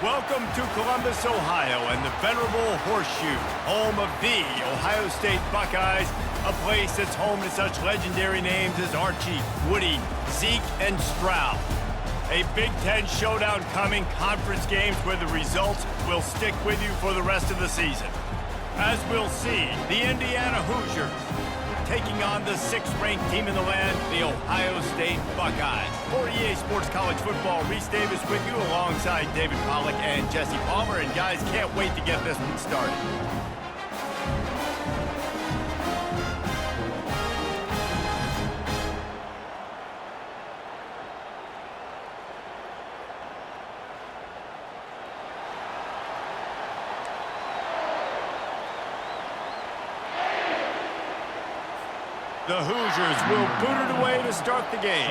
Welcome to Columbus, Ohio, and the venerable Horseshoe, home of the Ohio State Buckeyes, a place that's home to such legendary names as Archie, Woody, Zeke, and Stroud. A Big Ten showdown coming, conference games where the results will stick with you for the rest of the season. As we'll see, the Indiana Hoosiers taking on the 6th-ranked team in the land, the Ohio State Buckeyes. For EA Sports College Football, Reese Davis with you alongside David Pollack and Jesse Palmer. And guys, can't wait to get this one started. The Hoosiers will boot it away to start the game.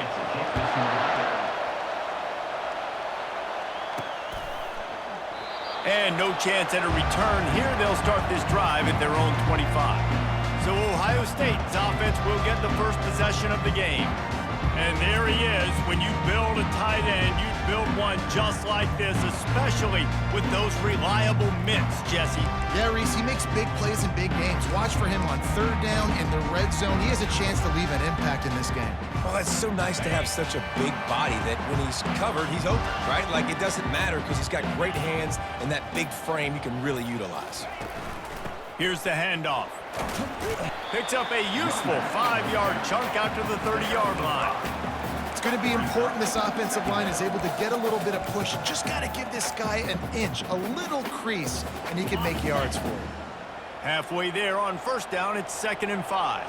And no chance at a return here. They'll start this drive at their own 25. So Ohio State's offense will get the first possession of the game. And there he is. When you build a tight end, you build one just like this, especially with those reliable mitts, Jesse. Yeah, Reese, he makes big plays in big games. Watch for him on 3rd down in the red zone. He has a chance to leave an impact in this game. Well, it's so nice to have such a big body that when he's covered, he's open, right? Like, it doesn't matter because he's got great hands and that big frame you can really utilize. Here's the handoff. Picks up a useful 5-yard chunk out to the 30-yard line. It's going to be important this offensive line is able to get a little bit of push. Just got to give this guy an inch, a little crease, and he can make yards for you. Halfway there on 1st down, it's 2nd and 5.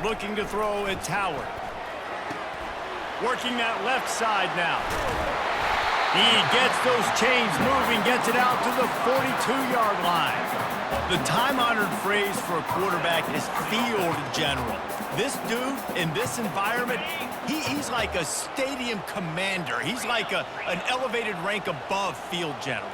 Looking to throw, it's Howard. Working that left side now. He gets those chains moving, gets it out to the 42-yard line. The time-honored phrase for a quarterback is field general. This dude, in this environment, he's like a stadium commander. He's like an elevated rank above field general.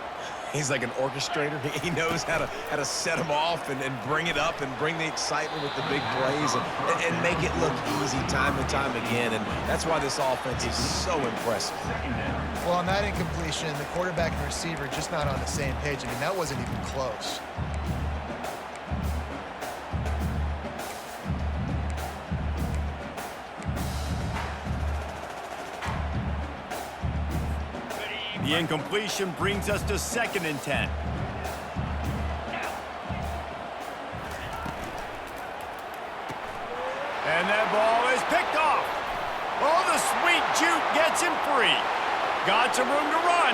He's like an orchestrator. He knows how to set them off and bring it up and bring the excitement with the big plays and make it look easy time and time again. And that's why this offense is so impressive. Well, on that incompletion, the quarterback and receiver just not on the same page. I mean, that wasn't even close. The incompletion brings us to 2nd and 10. And that ball is picked off. Oh, the sweet juke gets him free. Got some room to run,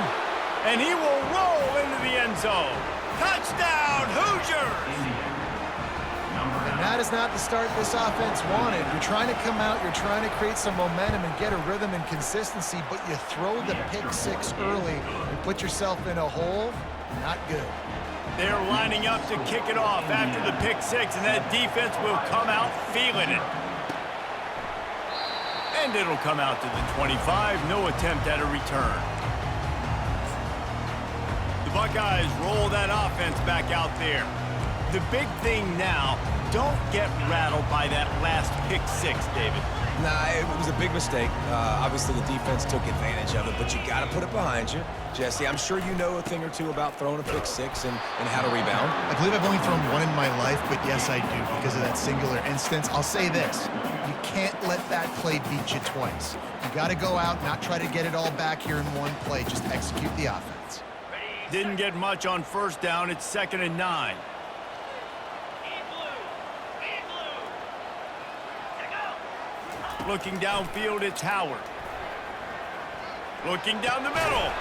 and he will roll into the end zone. Touchdown, Hoosiers! And that is not the start this offense wanted. You're trying to come out, you're trying to create some momentum and get a rhythm and consistency, but you throw the pick-6 early and put yourself in a hole. Not good. They're lining up to kick it off after the pick-6, and that defense will come out feeling it. And it'll come out to the 25. No attempt at a return. The Buckeyes roll that offense back out there. The big thing now, don't get rattled by that last pick-6, David. Nah, it was a big mistake. Obviously, the defense took advantage of it, but you got to put it behind you. Jesse, I'm sure you know a thing or two about throwing a pick-6 and how to rebound. I believe I've only thrown one in my life, but yes, I do because of that singular instance. I'll say this. You can't let that play beat you twice. You got to go out, not try to get it all back here in one play. Just execute the offense. Didn't get much on 1st down. It's 2nd and 9. Looking downfield, it's Howard. Looking down the middle.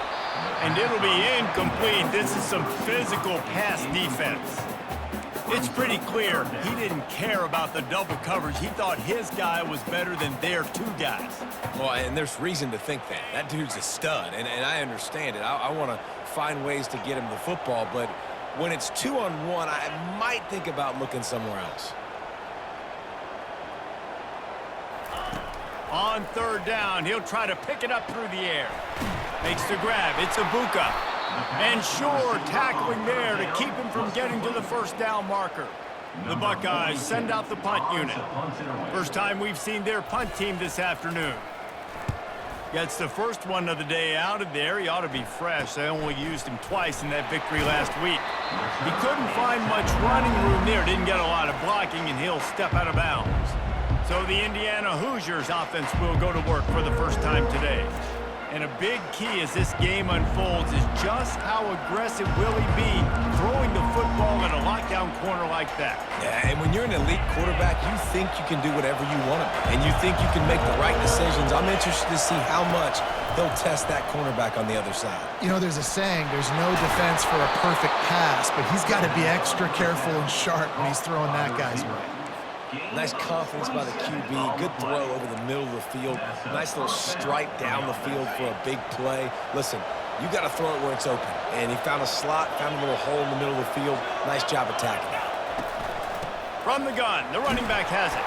And it'll be incomplete. This is some physical pass defense. It's pretty clear he didn't care about the double coverage. He thought his guy was better than their 2 guys. Well, and there's reason to think that. That dude's a stud, and I understand it. I want to find ways to get him the football, but when it's 2-on-1, I might think about looking somewhere else. On third down, he'll try to pick it up through the air. Makes the grab. It's Ibuka. And sure, tackling there to keep him from getting to the first down marker. The Buckeyes send out the punt unit. First time we've seen their punt team this afternoon. Gets the first one of the day out of there. He ought to be fresh. They only used him twice in that victory last week. He couldn't find much running room there. Didn't get a lot of blocking, and he'll step out of bounds. So the Indiana Hoosiers offense will go to work for the first time today. And a big key as this game unfolds is just how aggressive will he be throwing the football at a lockdown corner like that. Yeah, and when you're an elite quarterback, you think you can do whatever you want to, and you think you can make the right decisions. I'm interested to see how much he'll test that cornerback on the other side. You know, there's a saying, there's no defense for a perfect pass, but he's got to be extra careful and sharp when he's throwing that guy's way. Nice confidence by the QB. Good throw over the middle of the field. Nice little strike down the field for a big play. Listen, you got to throw it where it's open. And he found a slot, found a little hole in the middle of the field. Nice job attacking it. From the gun, the running back has it.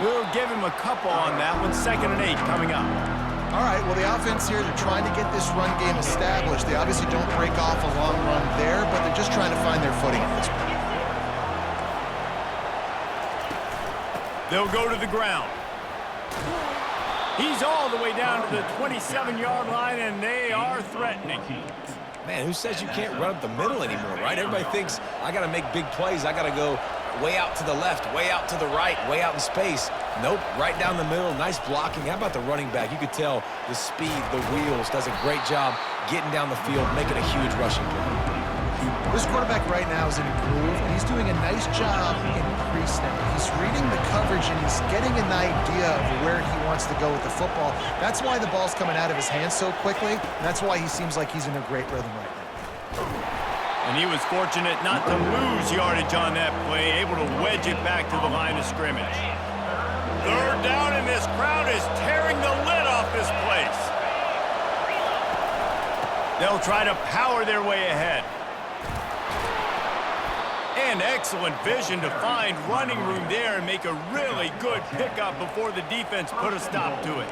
We'll give him a couple on that one. 2nd and 8 coming up. All right, well, the offense here, they're trying to get this run game established. They obviously don't break off a long run there, but they're just trying to find their footing at this point. They'll go to the ground. He's all the way down to the 27-yard line, and they are threatening. Man, who says you can't run up the middle anymore, right? Everybody thinks, I got to make big plays. I got to go way out to the left, way out to the right, way out in space. Nope, right down the middle. Nice blocking. How about the running back? You could tell the speed, the wheels, does a great job getting down the field, making a huge rushing play. This quarterback right now is in a groove, and he's doing a nice job in pre-snap. He's reading the coverage, and he's getting an idea of where he wants to go with the football. That's why the ball's coming out of his hands so quickly, and that's why he seems like he's in a great rhythm right now. And he was fortunate not to lose yardage on that play, able to wedge it back to the line of scrimmage. Third down, and this crowd is tearing the lid off this place. They'll try to power their way ahead. And excellent vision to find running room there and make a really good pickup before the defense put a stop to it.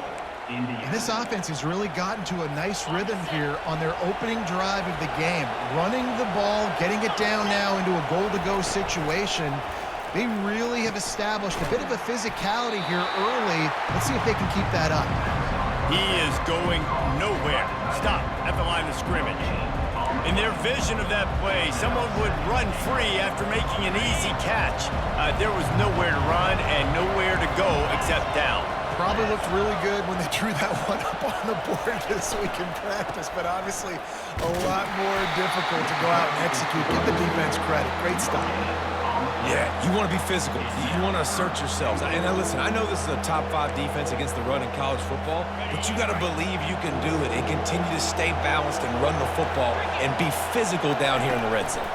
And this offense has really gotten to a nice rhythm here on their opening drive of the game. Running the ball, getting it down now into a goal-to-go situation. They really have established a bit of a physicality here early. Let's see if they can keep that up. He is going nowhere. Stop at the line of scrimmage. In their vision of that play, someone would run free after making an easy catch. There was nowhere to run and nowhere to go except down. Probably looked really good when they drew that one up on the board this week in practice, but obviously a lot more difficult to go out and execute. Give the defense credit. Great stop. Yeah, you want to be physical. You want to assert yourselves. And listen, I know this is a top 5 defense against the run in college football, but you got to believe you can do it and continue to stay balanced and run the football and be physical down here in the red zone.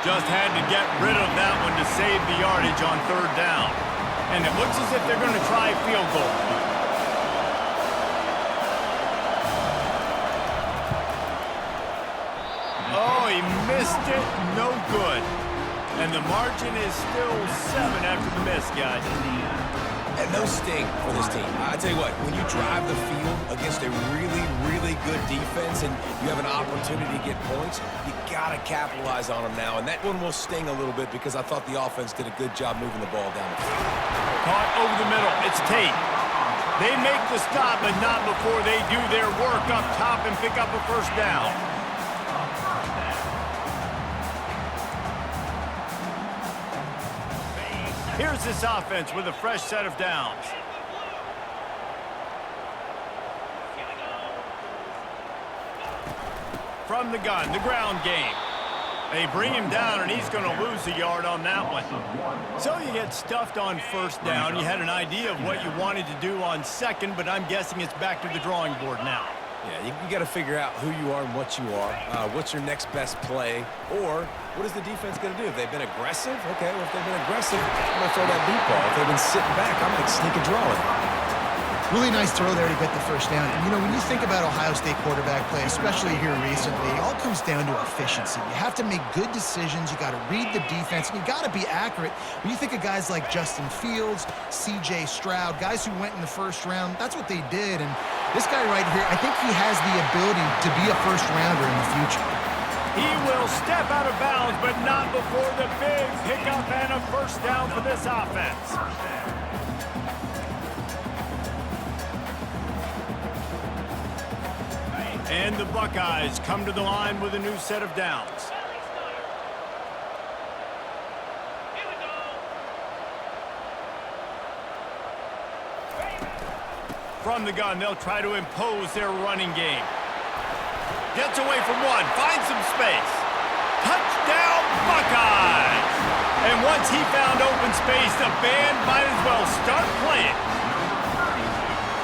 Just had to get rid of that one to save the yardage on third down. And it looks as if they're going to try a field goal. Oh, he missed it. No good. And the margin is still 7 after the miss, guys. And those sting for this team. I tell you what, when you drive the field against a really, really good defense and you have an opportunity to get points, you got to capitalize on them now. And that one will sting a little bit because I thought the offense did a good job moving the ball down the field. Caught over the middle. It's Tate. They make the stop, but not before they do their work up top and pick up a first down. Here's this offense with a fresh set of downs. From the gun, the ground game. They bring him down, and he's going to lose a yard on that one. So you get stuffed on first down. You had an idea of what you wanted to do on second, but I'm guessing it's back to the drawing board now. Yeah, you got to figure out who you are and what you are. What's your next best play? Or what is the defense going to do? If they've been aggressive, okay, well, if they've been aggressive, I'm going to throw that deep ball. If they've been sitting back, I'm going to sneak a draw in. Really nice throw there to get the first down. And, you know, when you think about Ohio State quarterback play, especially here recently, it all comes down to efficiency. You have to make good decisions. You got to read the defense, and you got to be accurate. When you think of guys like Justin Fields, C.J. Stroud, guys who went in the first round, that's what they did. And this guy right here, I think he has the ability to be a first-rounder in the future. He will step out of bounds, but not before the big pickup and a first down for this offense. And the Buckeyes come to the line with a new set of downs. From the gun, they'll try to impose their running game. Gets away from one, finds some space. Touchdown, Buckeyes! And once he found open space, the band might as well start playing.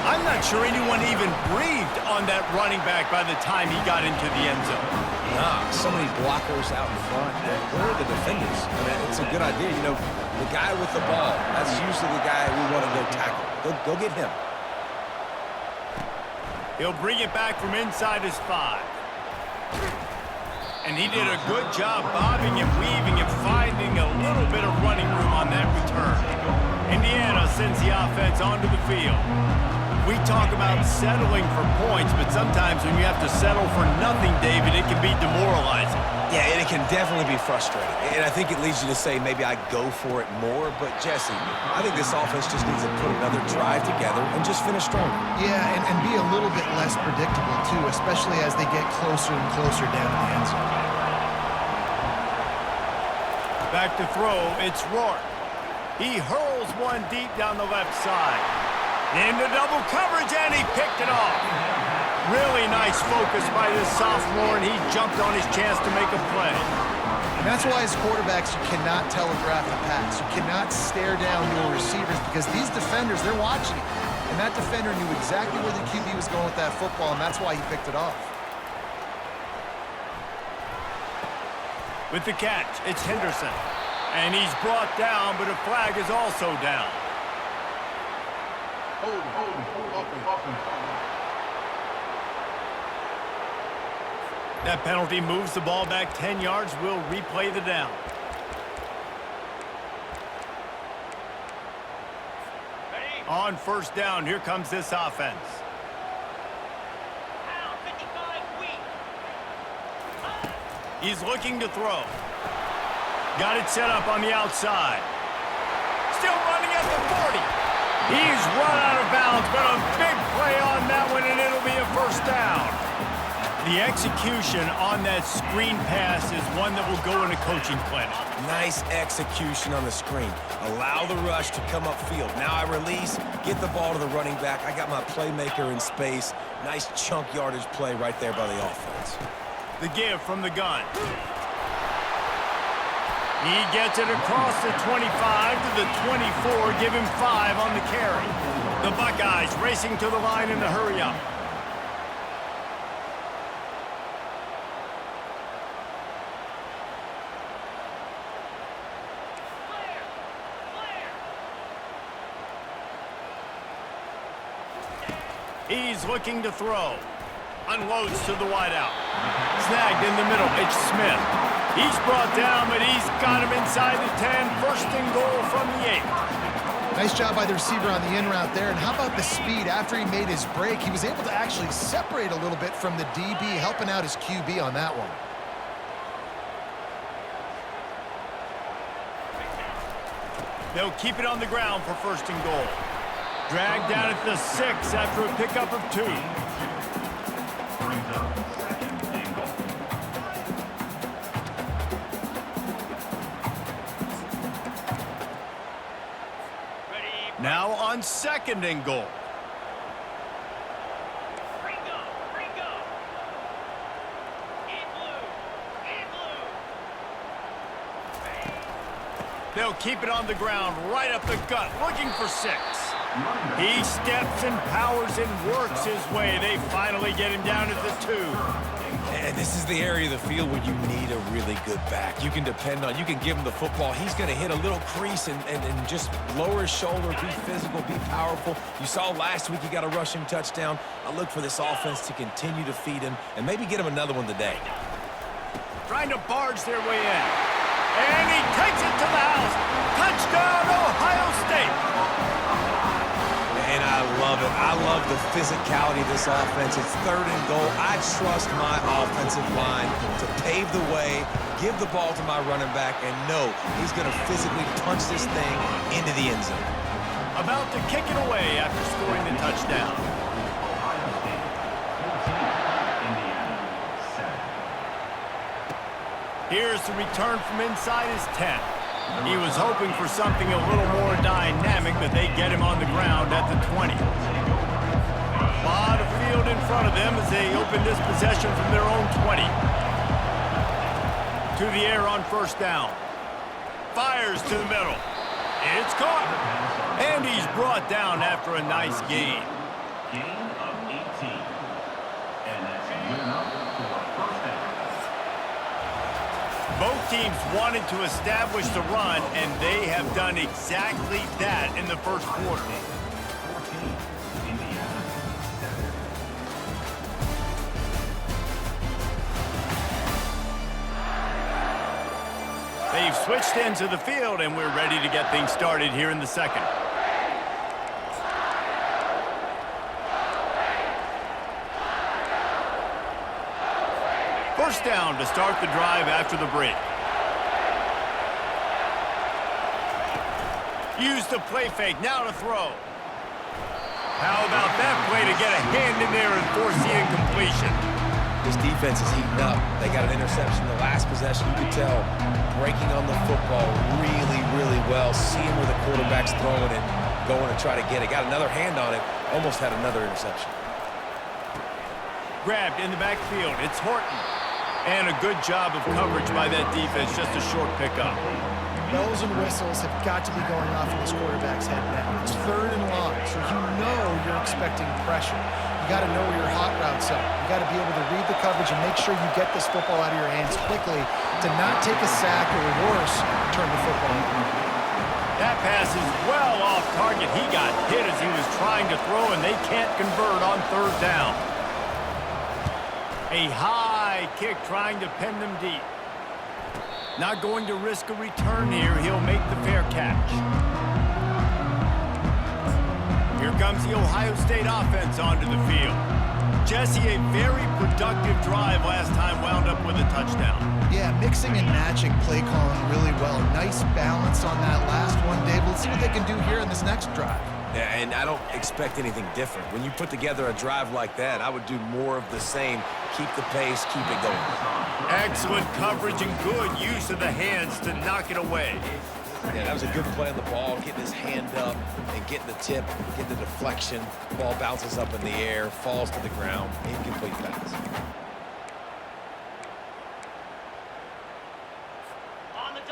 I'm not sure anyone even breathed on that running back by the time he got into the end zone. Nah, so many blockers out in front. Where are the defenders? I mean, it's a good idea. You know, the guy with the ball, that's usually the guy we want to go tackle. Go get him. He'll bring it back from inside his 5. And he did a good job bobbing and weaving and finding a little bit of running room on that return. Indiana sends the offense onto the field. We talk about settling for points, but sometimes when you have to settle for nothing, David, it can be demoralizing. Yeah, and it can definitely be frustrating. And I think it leads you to say maybe I go for it more. But, Jesse, I think this offense just needs to put another drive together and just finish stronger. Yeah, and be a little bit less predictable, too, especially as they get closer and closer down to the end zone. Back to throw, it's Rourke. He hurls one deep down the left side. Into double coverage, and he picked it off. Really nice focus by this sophomore, and he jumped on his chance to make a play. And that's why as quarterbacks, you cannot telegraph the pass. You cannot stare down your receivers because these defenders, they're watching it. And that defender knew exactly where the QB was going with that football, and that's why he picked it off. With the catch, it's Henderson. And he's brought down, but a flag is also down. That penalty moves the ball back 10 yards. We'll replay the down. On first down, here comes this offense. He's looking to throw. Got it set up on the outside. Still running at the 40. He's run out of bounds, but a big play on that one, and it'll be a first down. The execution on that screen pass is one that will go in a coaching clinic. Nice execution on the screen. Allow the rush to come upfield. Now I release, get the ball to the running back. I got my playmaker in space. Nice chunk yardage play right there by the offense. The give from the gun. He gets it across the 25 to the 24, give him 5 on the carry. The Buckeyes racing to the line in the hurry-up. He's looking to throw. Unloads to the wideout. Snagged in the middle, it's Smith. He's brought down, but he's got him inside the 10. First and goal from the 8. Nice job by the receiver on the in route there. And how about the speed after he made his break? He was able to actually separate a little bit from the DB, helping out his QB on that one. They'll keep it on the ground for first and goal. Dragged down at the 6 after a pickup of 2. Now on second and goal. They'll keep it on the ground, right up the gut, looking for 6. He steps and powers and works his way. They finally get him down at the 2. And this is the area of the field where you need a really good back. You can depend on, you can give him the football. He's going to hit a little crease and just lower his shoulder, be physical, be powerful. You saw last week he got a rushing touchdown. I look for this offense to continue to feed him and maybe get him another one today. Trying to barge their way in. And he takes it to the house. Touchdown, Ohio State. And I love it. I love the physicality of this offense. It's 3rd and goal. I trust my offensive line to pave the way, give the ball to my running back, and know he's going to physically punch this thing into the end zone. About to kick it away after scoring the touchdown. Here's the return from inside his 10. He was hoping for something a little more dynamic, but they get him on the ground at the 20. A lot of field in front of them as they open this possession from their own 20. To the air on 1st down. Fires to the middle. It's caught. And he's brought down after a nice gain. Gain of 18. And that's good enough for a 1st down. Both teams wanted to establish the run, and they have done exactly that in the 1st quarter. 14, Indiana. They've switched into the field, and we're ready to get things started here in the 2nd. First down to start the drive after the break. Use the play fake, now to throw. How about that play to get a hand in there and force the incompletion? This defense is heating up. They got an interception the last possession. You could tell breaking on the football really, really well. Seeing where the quarterback's throwing it, going to try to get it. Got another hand on it. Almost had another interception. Grabbed in the backfield. It's Horton. And a good job of coverage by that defense. Just a short pickup. Bells and whistles have got to be going off in this quarterback's head now. It's 3rd and long, so you know you're expecting pressure. You got to know where your hot routes are. You got to be able to read the coverage and make sure you get this football out of your hands quickly to not take a sack or worse, turn the football over. That pass is well off target. He got hit as he was trying to throw, and they can't convert on 3rd down. A high kick trying to pin them deep. Not going to risk a return here. He'll make the fair catch. Here comes the Ohio State offense onto the field. Jesse, a very productive drive last time, wound up with a touchdown. Yeah, mixing and matching play calling really well. Nice balance on that last one, Dave. Let's see what they can do here in this next drive. Yeah, and I don't expect anything different. When you put together a drive like that, I would do more of the same. Keep the pace, keep it going. Excellent coverage and good use of the hands to knock it away. Yeah, that was a good play on the ball, getting his hand up and getting the tip, getting the deflection. Ball bounces up in the air, falls to the ground, incomplete pass.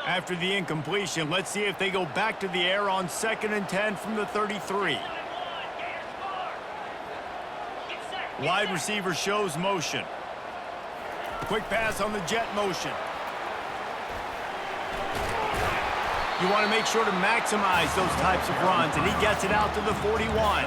After the incompletion, let's see if they go back to the air on 2nd and 10 from the 33. Wide receiver shows motion. Quick pass on the jet motion. You want to make sure to maximize those types of runs, and he gets it out to the 41.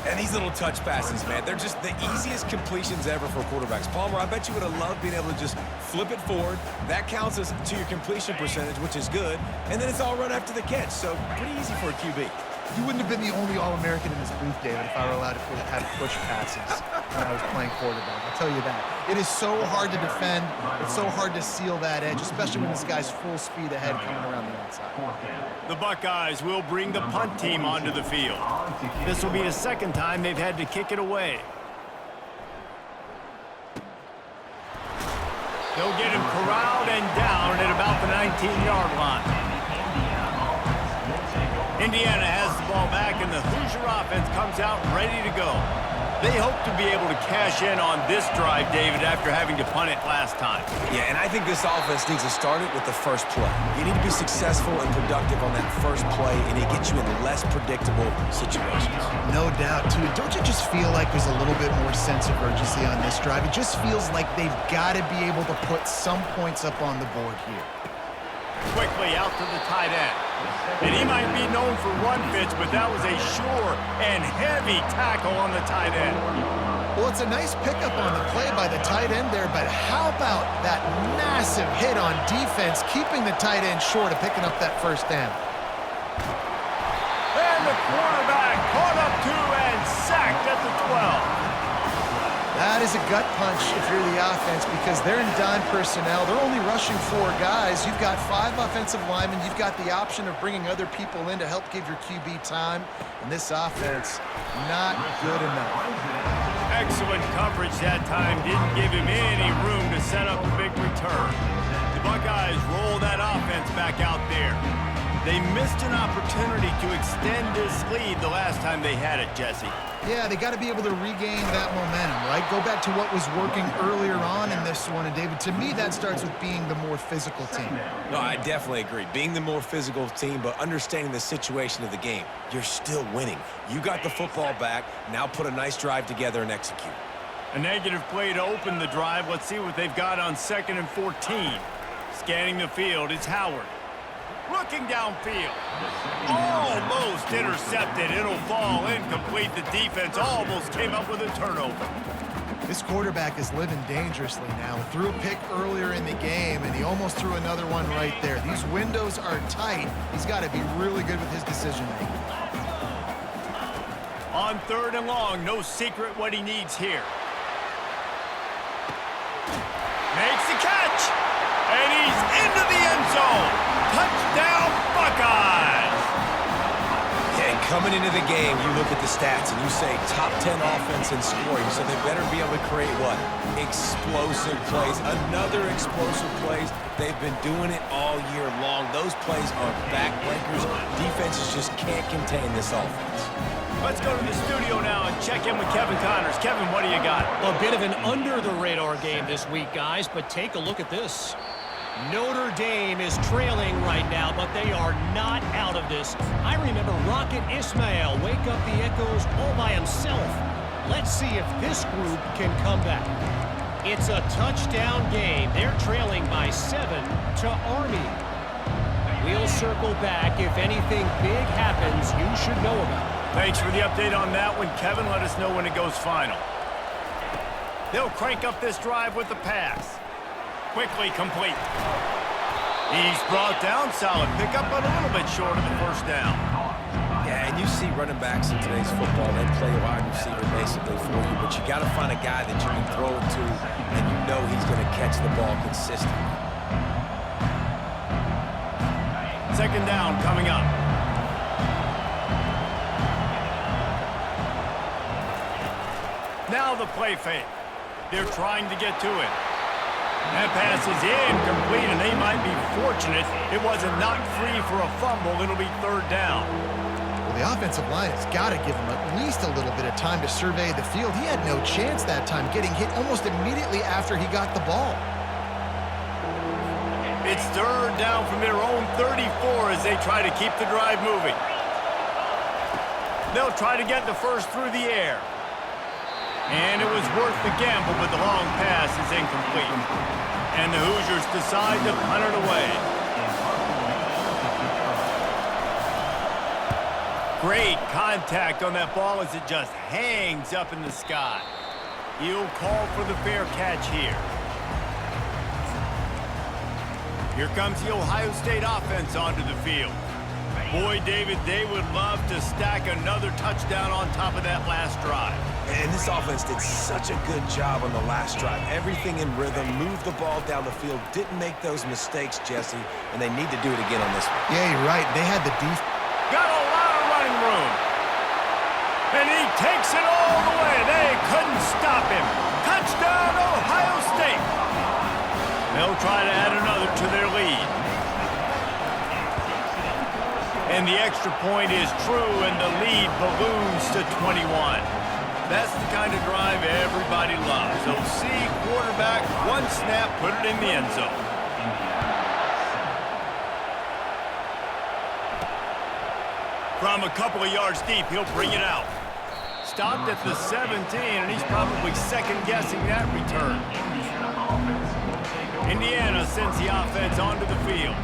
And these little touch passes, man, they're just the easiest completions ever for quarterbacks. Palmer, I bet you would have loved being able to just flip it forward. That counts as to your completion percentage, which is good. And then it's all run after the catch, so pretty easy for a QB. You wouldn't have been the only All-American in this booth, David, if I were allowed to have push passes when I was playing quarterback. I'll tell you that. It is so hard to defend. It's so hard to seal that edge, especially when this guy's full speed ahead coming around the outside. The Buckeyes will bring the punt team onto the field. This will be the 2nd time they've had to kick it away. They'll get him corralled and down at about the 19-yard line. Indiana has the ball back, and the Hoosier offense comes out ready to go. They hope to be able to cash in on this drive, David, after having to punt it last time. Yeah, and I think this offense needs to start it with the first play. You need to be successful and productive on that first play, and it gets you in less predictable situations. No doubt, too. Don't you just feel like there's a little bit more sense of urgency on this drive? It just feels like they've got to be able to put some points up on the board here. Quickly out to the tight end. And he might be known for run fits, but that was a sure and heavy tackle on the tight end. Well, it's a nice pickup on the play by the tight end there, but how about that massive hit on defense, keeping the tight end short of picking up that first down? And the quarterback caught up to and sacked at the 12. That is a gut punch if you're the offense because they're in dime personnel. They're only rushing 4 guys. You've got 5 offensive linemen. You've got the option of bringing other people in to help give your QB time. And this offense, not good enough. Excellent coverage that time. Didn't give him any room to set up a big return. The Buckeyes roll that offense back out there. They missed an opportunity to extend this lead the last time they had it, Jesse. Yeah, they got to be able to regain that momentum, right? Go back to what was working earlier on in this one. And, David, to me, that starts with being the more physical team. No, I definitely agree. Being the more physical team, but understanding the situation of the game. You're still winning. You got the football back. Now put a nice drive together and execute. A negative play to open the drive. Let's see what they've got on 2nd and 14. Scanning the field, it's Howard. Looking downfield. Almost intercepted. It'll fall incomplete. The defense almost came up with a turnover. This quarterback is living dangerously now. Threw a pick earlier in the game, and he almost threw another one right there. These windows are tight. He's got to be really good with his decision-making. On 3rd and long, no secret what he needs here. Makes the catch. And he's into the end zone. Touchdown, Buckeyes! Yeah, and coming into the game, you look at the stats and you say top 10 offense in scoring, so they better be able to create what? Explosive plays. Another explosive plays. They've been doing it all year long. Those plays are backbreakers. Defenses just can't contain this offense. Let's go to the studio now and check in with Kevin Connors. Kevin, what do you got? A bit of an under-the-radar game this week, guys, but take a look at this. Notre Dame is trailing right now, but they are not out of this. I remember Rocket Ismail wake up the echoes all by himself. Let's see if this group can come back. It's a touchdown game. They're trailing by 7 to Army. We'll circle back. If anything big happens, you should know about it. Thanks for the update on that one, Kevin. Let us know when it goes final. They'll crank up this drive with the pass. Quickly complete. He's brought down. Solid pickup, but a little bit short of the first down. Yeah, and you see running backs in today's football, they play wide receiver basically for you, but you got to find a guy that you can throw it to, and you know he's going to catch the ball consistently. 2nd down coming up. Now the play fake. They're trying to get to it. That pass is incomplete, and they might be fortunate it wasn't knocked free for a fumble. It'll be 3rd down. Well, the offensive line has got to give him at least a little bit of time to survey the field. He had no chance that time, getting hit almost immediately after he got the ball. It's 3rd down from their own 34 as they try to keep the drive moving. They'll try to get the first through the air. And it was worth the gamble, but the long pass is incomplete. And the Hoosiers decide to punt it away. Great contact on that ball as it just hangs up in the sky. He'll call for the fair catch here. Here comes the Ohio State offense onto the field. Boy, David, they would love to stack another touchdown on top of that last drive. And this offense did such a good job on the last drive. Everything in rhythm, moved the ball down the field, didn't make those mistakes, Jesse, and they need to do it again on this one. Yeah, you're right. They had the defense. Got a lot of running room. And he takes it all the way. They couldn't stop him. Touchdown, Ohio State. They'll try to add another to their lead. And the extra point is true, and the lead balloons to 21. That's the kind of drive everybody loves. So see quarterback, one snap, put it in the end zone. From a couple of yards deep, he'll bring it out. Stopped at the 17, and he's probably second-guessing that return. Indiana sends the offense onto the field.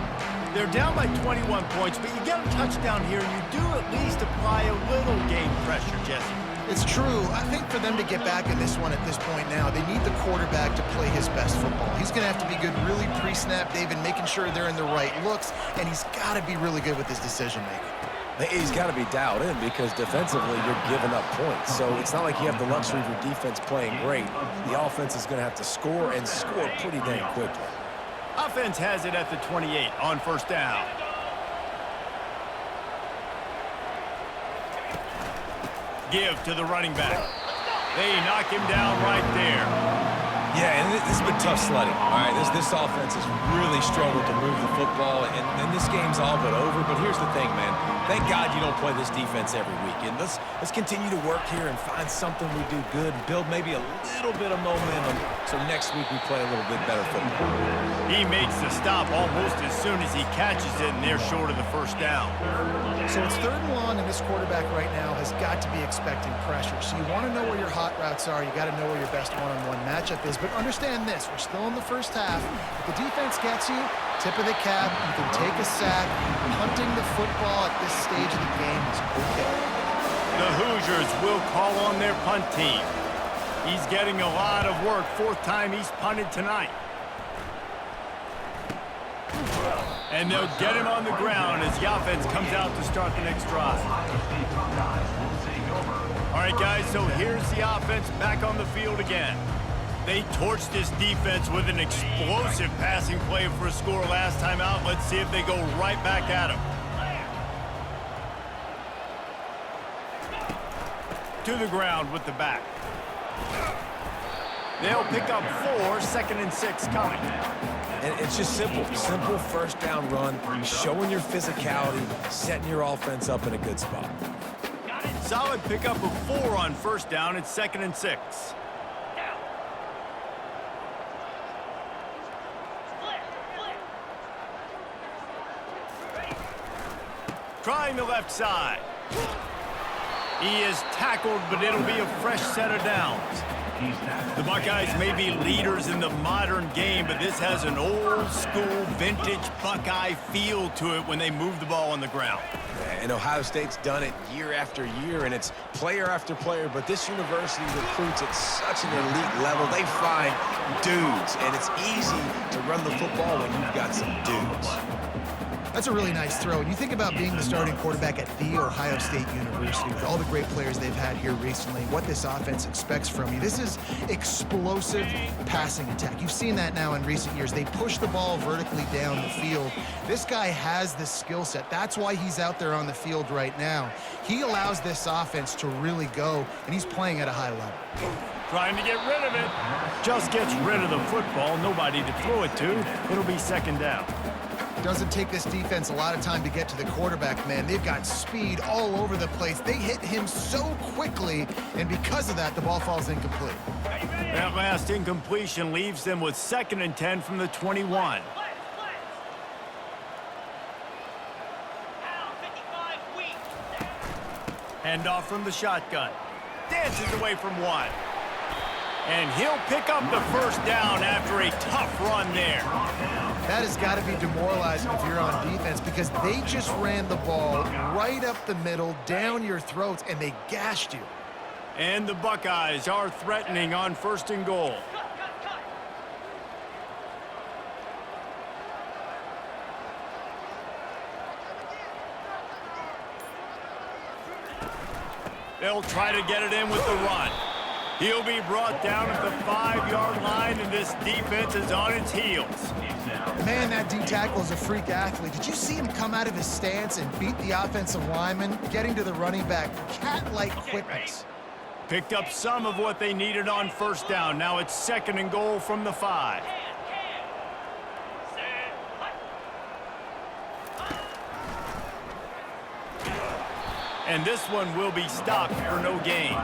They're down by 21 points, but you get a touchdown here, and you do at least apply a little game pressure, Jesse. It's true. I think for them to get back in this one at this point now, they need the quarterback to play his best football. He's going to have to be good really pre-snap, David, making sure they're in the right looks, and he's got to be really good with his decision-making. He's got to be dialed in because defensively you're giving up points. So it's not like you have the luxury of your defense playing great. The offense is going to have to score and score pretty dang quickly. Offense has it at the 28 on first down. Give to the running back. They knock him down right there. Yeah, and this has been tough sledding. All right, this offense has really struggled to move the football, and this game's all but over. But here's the thing, man. Thank God you don't play this defense every weekend. Let's continue to work here and find something we do good, build maybe a little bit of momentum, so next week we play a little bit better football. He makes the stop almost as soon as he catches it, and they're short of the first down. So it's 3rd and long, and this quarterback right now has got to be expecting pressure. So you want to know where your hot routes are. You got to know where your best one-on-one matchup is. But understand this, we're still in the first half. If the defense gets you, tip of the cap, you can take a sack. Punting the football at this stage of the game is okay. The Hoosiers will call on their punt team. He's getting a lot of work. 4th time he's punted tonight. And they'll get him on the ground as the offense comes out to start the next drive. All right, guys, so here's the offense back on the field again. They torched this defense with an explosive passing play for a score last time out. Let's see if they go right back at him. To the ground with the back. They'll pick up 4, 2nd and 6 coming. And it's just simple first down run, showing your physicality, setting your offense up in a good spot. Solid pickup of 4 on first down. It's 2nd and 6. Trying the left side. He is tackled, but it'll be a fresh set of downs. The Buckeyes may be leaders in the modern game, but this has an old-school, vintage Buckeye feel to it when they move the ball on the ground. And Ohio State's done it year after year, and it's player after player, but this university recruits at such an elite level. They find dudes, and it's easy to run the football when you've got some dudes. That's a really nice throw. And you think about being the starting quarterback at The Ohio State University with all the great players they've had here recently, what this offense expects from you. This is explosive passing attack. You've seen that now in recent years. They push the ball vertically down the field. This guy has the skill set. That's why he's out there on the field right now. He allows this offense to really go, and he's playing at a high level. Trying to get rid of it. Just gets rid of the football. Nobody to throw it to. It'll be 2nd down. Doesn't take this defense a lot of time to get to the quarterback, man. They've got speed all over the place. They hit him so quickly, and because of that, the ball falls incomplete. That last incompletion leaves them with 2nd and 10 from the 21. Hand off from the shotgun. Dances away from 1. And he'll pick up the first down after a tough run there. That has got to be demoralizing if you're on defense because they just ran the ball right up the middle, down your throats, and they gashed you. And the Buckeyes are threatening on 1st and goal. They'll try to get it in with the run. He'll be brought down at the 5-yard line, and this defense is on its heels. Man, that D-tackle is a freak athlete. Did you see him come out of his stance and beat the offensive lineman, getting to the running back? Cat-like quickness. Picked up some of what they needed on first down. Now it's 2nd and goal from the 5. And this one will be stopped for no gain.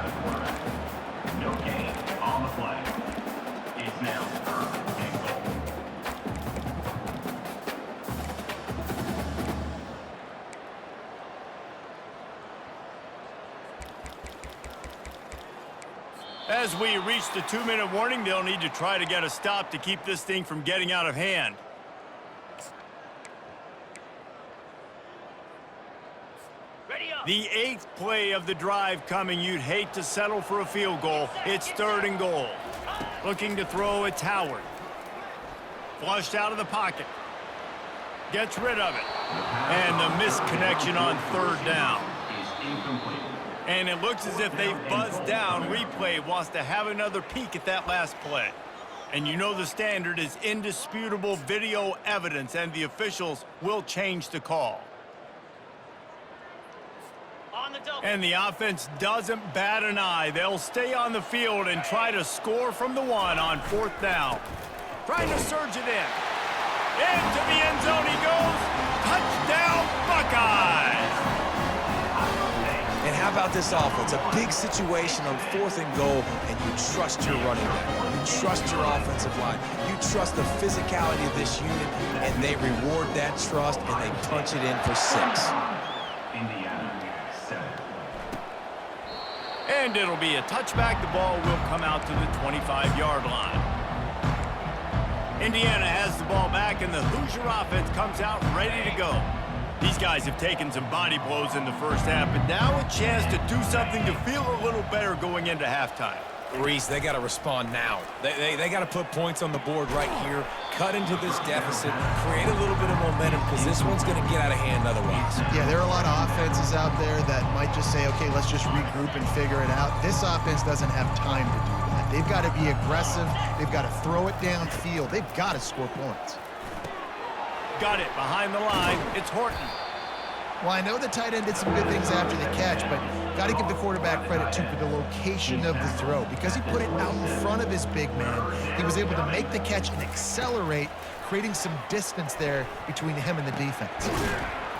As we reach the 2-minute warning, they'll need to try to get a stop to keep this thing from getting out of hand. The 8th play of the drive coming. You'd hate to settle for a field goal. It's 3rd and goal. Looking to throw, it's Howard. Flushed out of the pocket. Gets rid of it. And the missed connection on 3rd down. And it looks as if they've buzzed down. Replay wants to have another peek at that last play. And you know the standard is indisputable video evidence, and the officials will change the call. And the offense doesn't bat an eye. They'll stay on the field and try to score from the 1 on 4th down. Trying to surge it in. Into the end zone he goes. Touchdown, Buckeyes! And how about this offense? A big situation on 4th and goal, and you trust your running back. You trust your offensive line. You trust the physicality of this unit, and they reward that trust, and they punch it in for 6. And it'll be a touchback. The ball will come out to the 25-yard line. Indiana has the ball back, and the Hoosier offense comes out ready to go. These guys have taken some body blows in the first half, but now a chance to do something to feel a little better going into halftime. Reese, they got to respond now. They got to put points on the board right here, cut into this deficit, create a little bit of momentum, because this one's going to get out of hand otherwise. Yeah, there are a lot of offenses out there that might just say, okay, let's just regroup and figure it out. This offense doesn't have time to do that. They've got to be aggressive. They've got to throw it downfield. They've got to score points. Got it behind the line. It's Horton. Well, I know the tight end did some good things after the catch, but got to give the quarterback credit, too, for the location of the throw. Because he put it out in front of his big man, he was able to make the catch and accelerate, creating some distance there between him and the defense.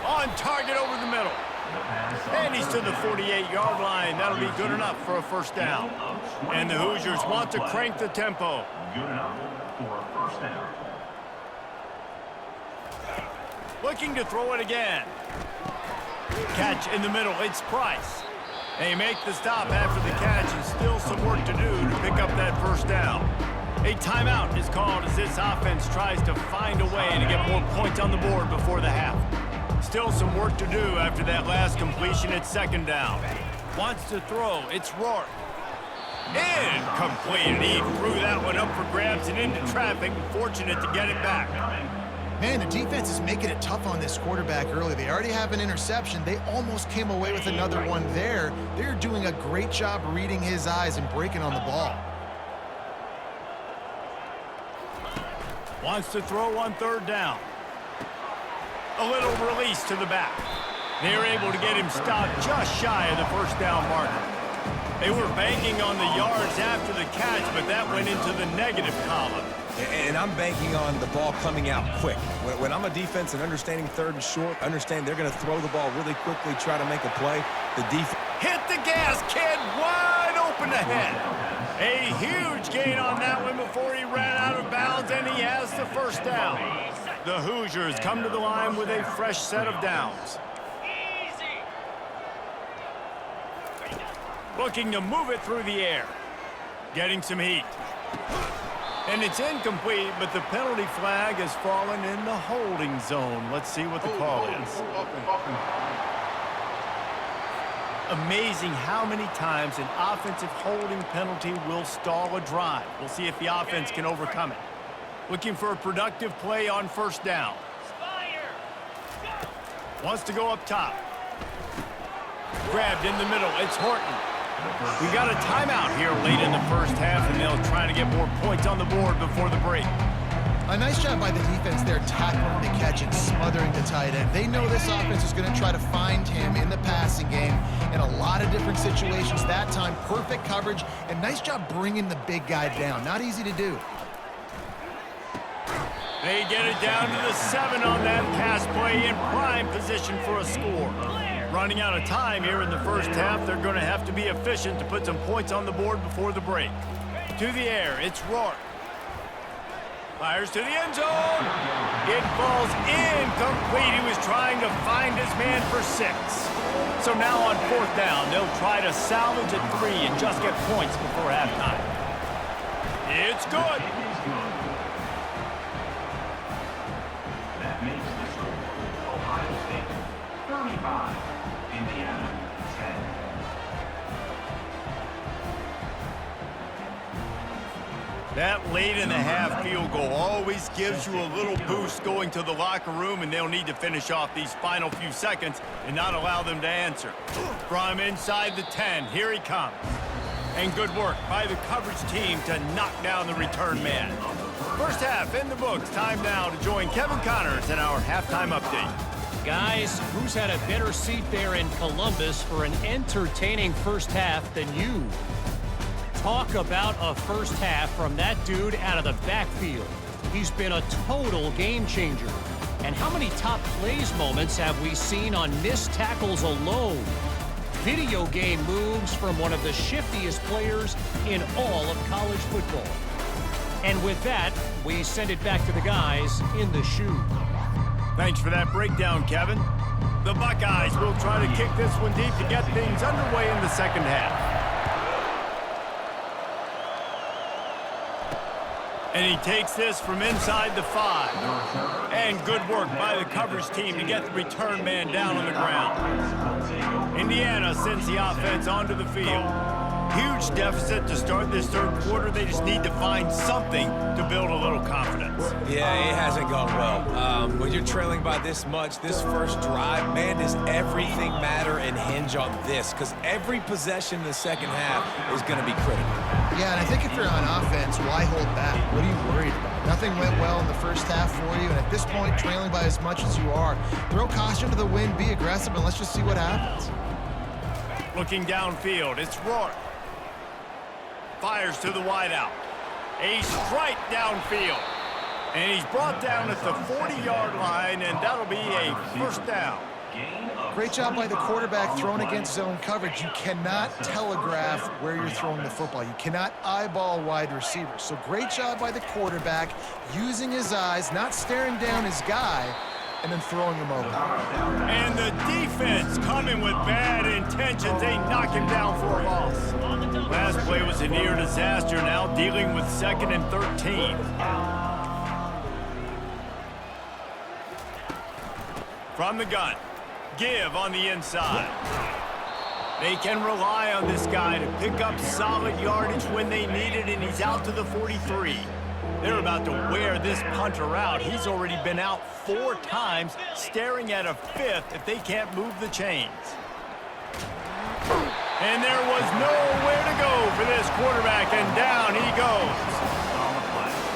On target over the middle. And he's to the 48-yard line. That'll be good enough for a 1st down. And the Hoosiers want to crank the tempo. Good enough for a 1st down. Looking to throw it again. Catch in the middle. It's Price. They make the stop after the catch, and still some work to do to pick up that 1st down. A timeout is called as this offense tries to find a way to get more points on the board before the half. Still some work to do after that last completion at 2nd down. Wants to throw. It's Rourke. Incomplete. He threw that one up for grabs and into traffic. Fortunate to get it back. Man, the defense is making it tough on this quarterback early. They already have an interception. They almost came away with another one there. They're doing a great job reading his eyes and breaking on the ball. Wants to throw on 3rd down. A little release to the back. They're able to get him stopped just shy of the 1st down marker. They were banking on the yards after the catch, but that went into the negative column. And I'm banking on the ball coming out quick. When I'm a defense and understanding 3rd and short, understand they're going to throw the ball really quickly, try to make a play. The defense... Hit the gas, kid. Wide open ahead. A huge gain on that one before he ran out of bounds, and he has the 1st down. The Hoosiers come to the line with a fresh set of downs. Looking to move it through the air. Getting some heat. And it's incomplete, but the penalty flag has fallen in the holding zone. Let's see what the call is. Amazing how many times an offensive holding penalty will stall a drive. We'll see if the offense can overcome it. Looking for a productive play on 1st down. Wants to go up top. Grabbed in the middle. It's Horton. We got a timeout here late in the 1st half, and they'll try to get more points on the board before the break. A nice job by the defense there, tackling the catch and smothering the tight end. They know this offense is going to try to find him in the passing game in a lot of different situations. That time, perfect coverage, and nice job bringing the big guy down. Not easy to do. They get it down to the 7 on that pass play, in prime position for a score. Running out of time here in the 1st half, they're going to have to be efficient to put some points on the board before the break. To the air, it's Rourke. Fires to the end zone. It falls incomplete. He was trying to find his man for 6. So now on 4th down, they'll try to salvage at 3 and just get points before halftime. It's good. That makes the score Ohio State 35, Indiana 10. That late in the half field goal always gives you a little boost going to the locker room, and they'll need to finish off these final few seconds and not allow them to answer. From inside the 10, here he comes. And good work by the coverage team to knock down the return man. First half in the books. Time now to join Kevin Connors in our halftime update. Guys, who's had a better seat there in Columbus for an entertaining first half than you? Talk about a first half from that dude out of the backfield. He's been a total game changer. And how many top plays moments have we seen on missed tackles alone? Video game moves from one of the shiftiest players in all of college football. And with that, we send it back to the guys in the shoe. Thanks for that breakdown, Kevin. The Buckeyes will try to kick this one deep to get things underway in the second half. And he takes this from inside the 5. And good work by the coverage team to get the return man down on the ground. Indiana sends the offense onto the field. Huge deficit to start this third quarter. They just need to find something to build a little confidence. Yeah, it hasn't gone well. When you're trailing by this much, this first drive, man, does everything matter and hinge on this? Because every possession in the second half is going to be critical. Yeah, and I think if you're on offense, why hold back? What are you worried about? Nothing went well in the first half for you, and at this point, trailing by as much as you are, throw caution to the wind, be aggressive, and let's just see what happens. Looking downfield, it's Rourke. Fires to the wideout. A strike downfield. And he's brought down at the 40-yard line, and that'll be a first down. Great job by the quarterback throwing against zone coverage. You cannot telegraph where you're throwing the football. You cannot eyeball wide receivers. So great job by the quarterback using his eyes, not staring down his guy, and then throwing him over. And the defense coming with bad intentions. They knock him down for a loss. Last play was a near disaster, now dealing with 2nd and 13. From the gun, give on the inside. They can rely on this guy to pick up solid yardage when they need it, and he's out to the 43. They're about to wear this punter out. He's already been out 4 times, staring at a 5th if they can't move the chains. And there was nowhere to go for this quarterback, and down he goes.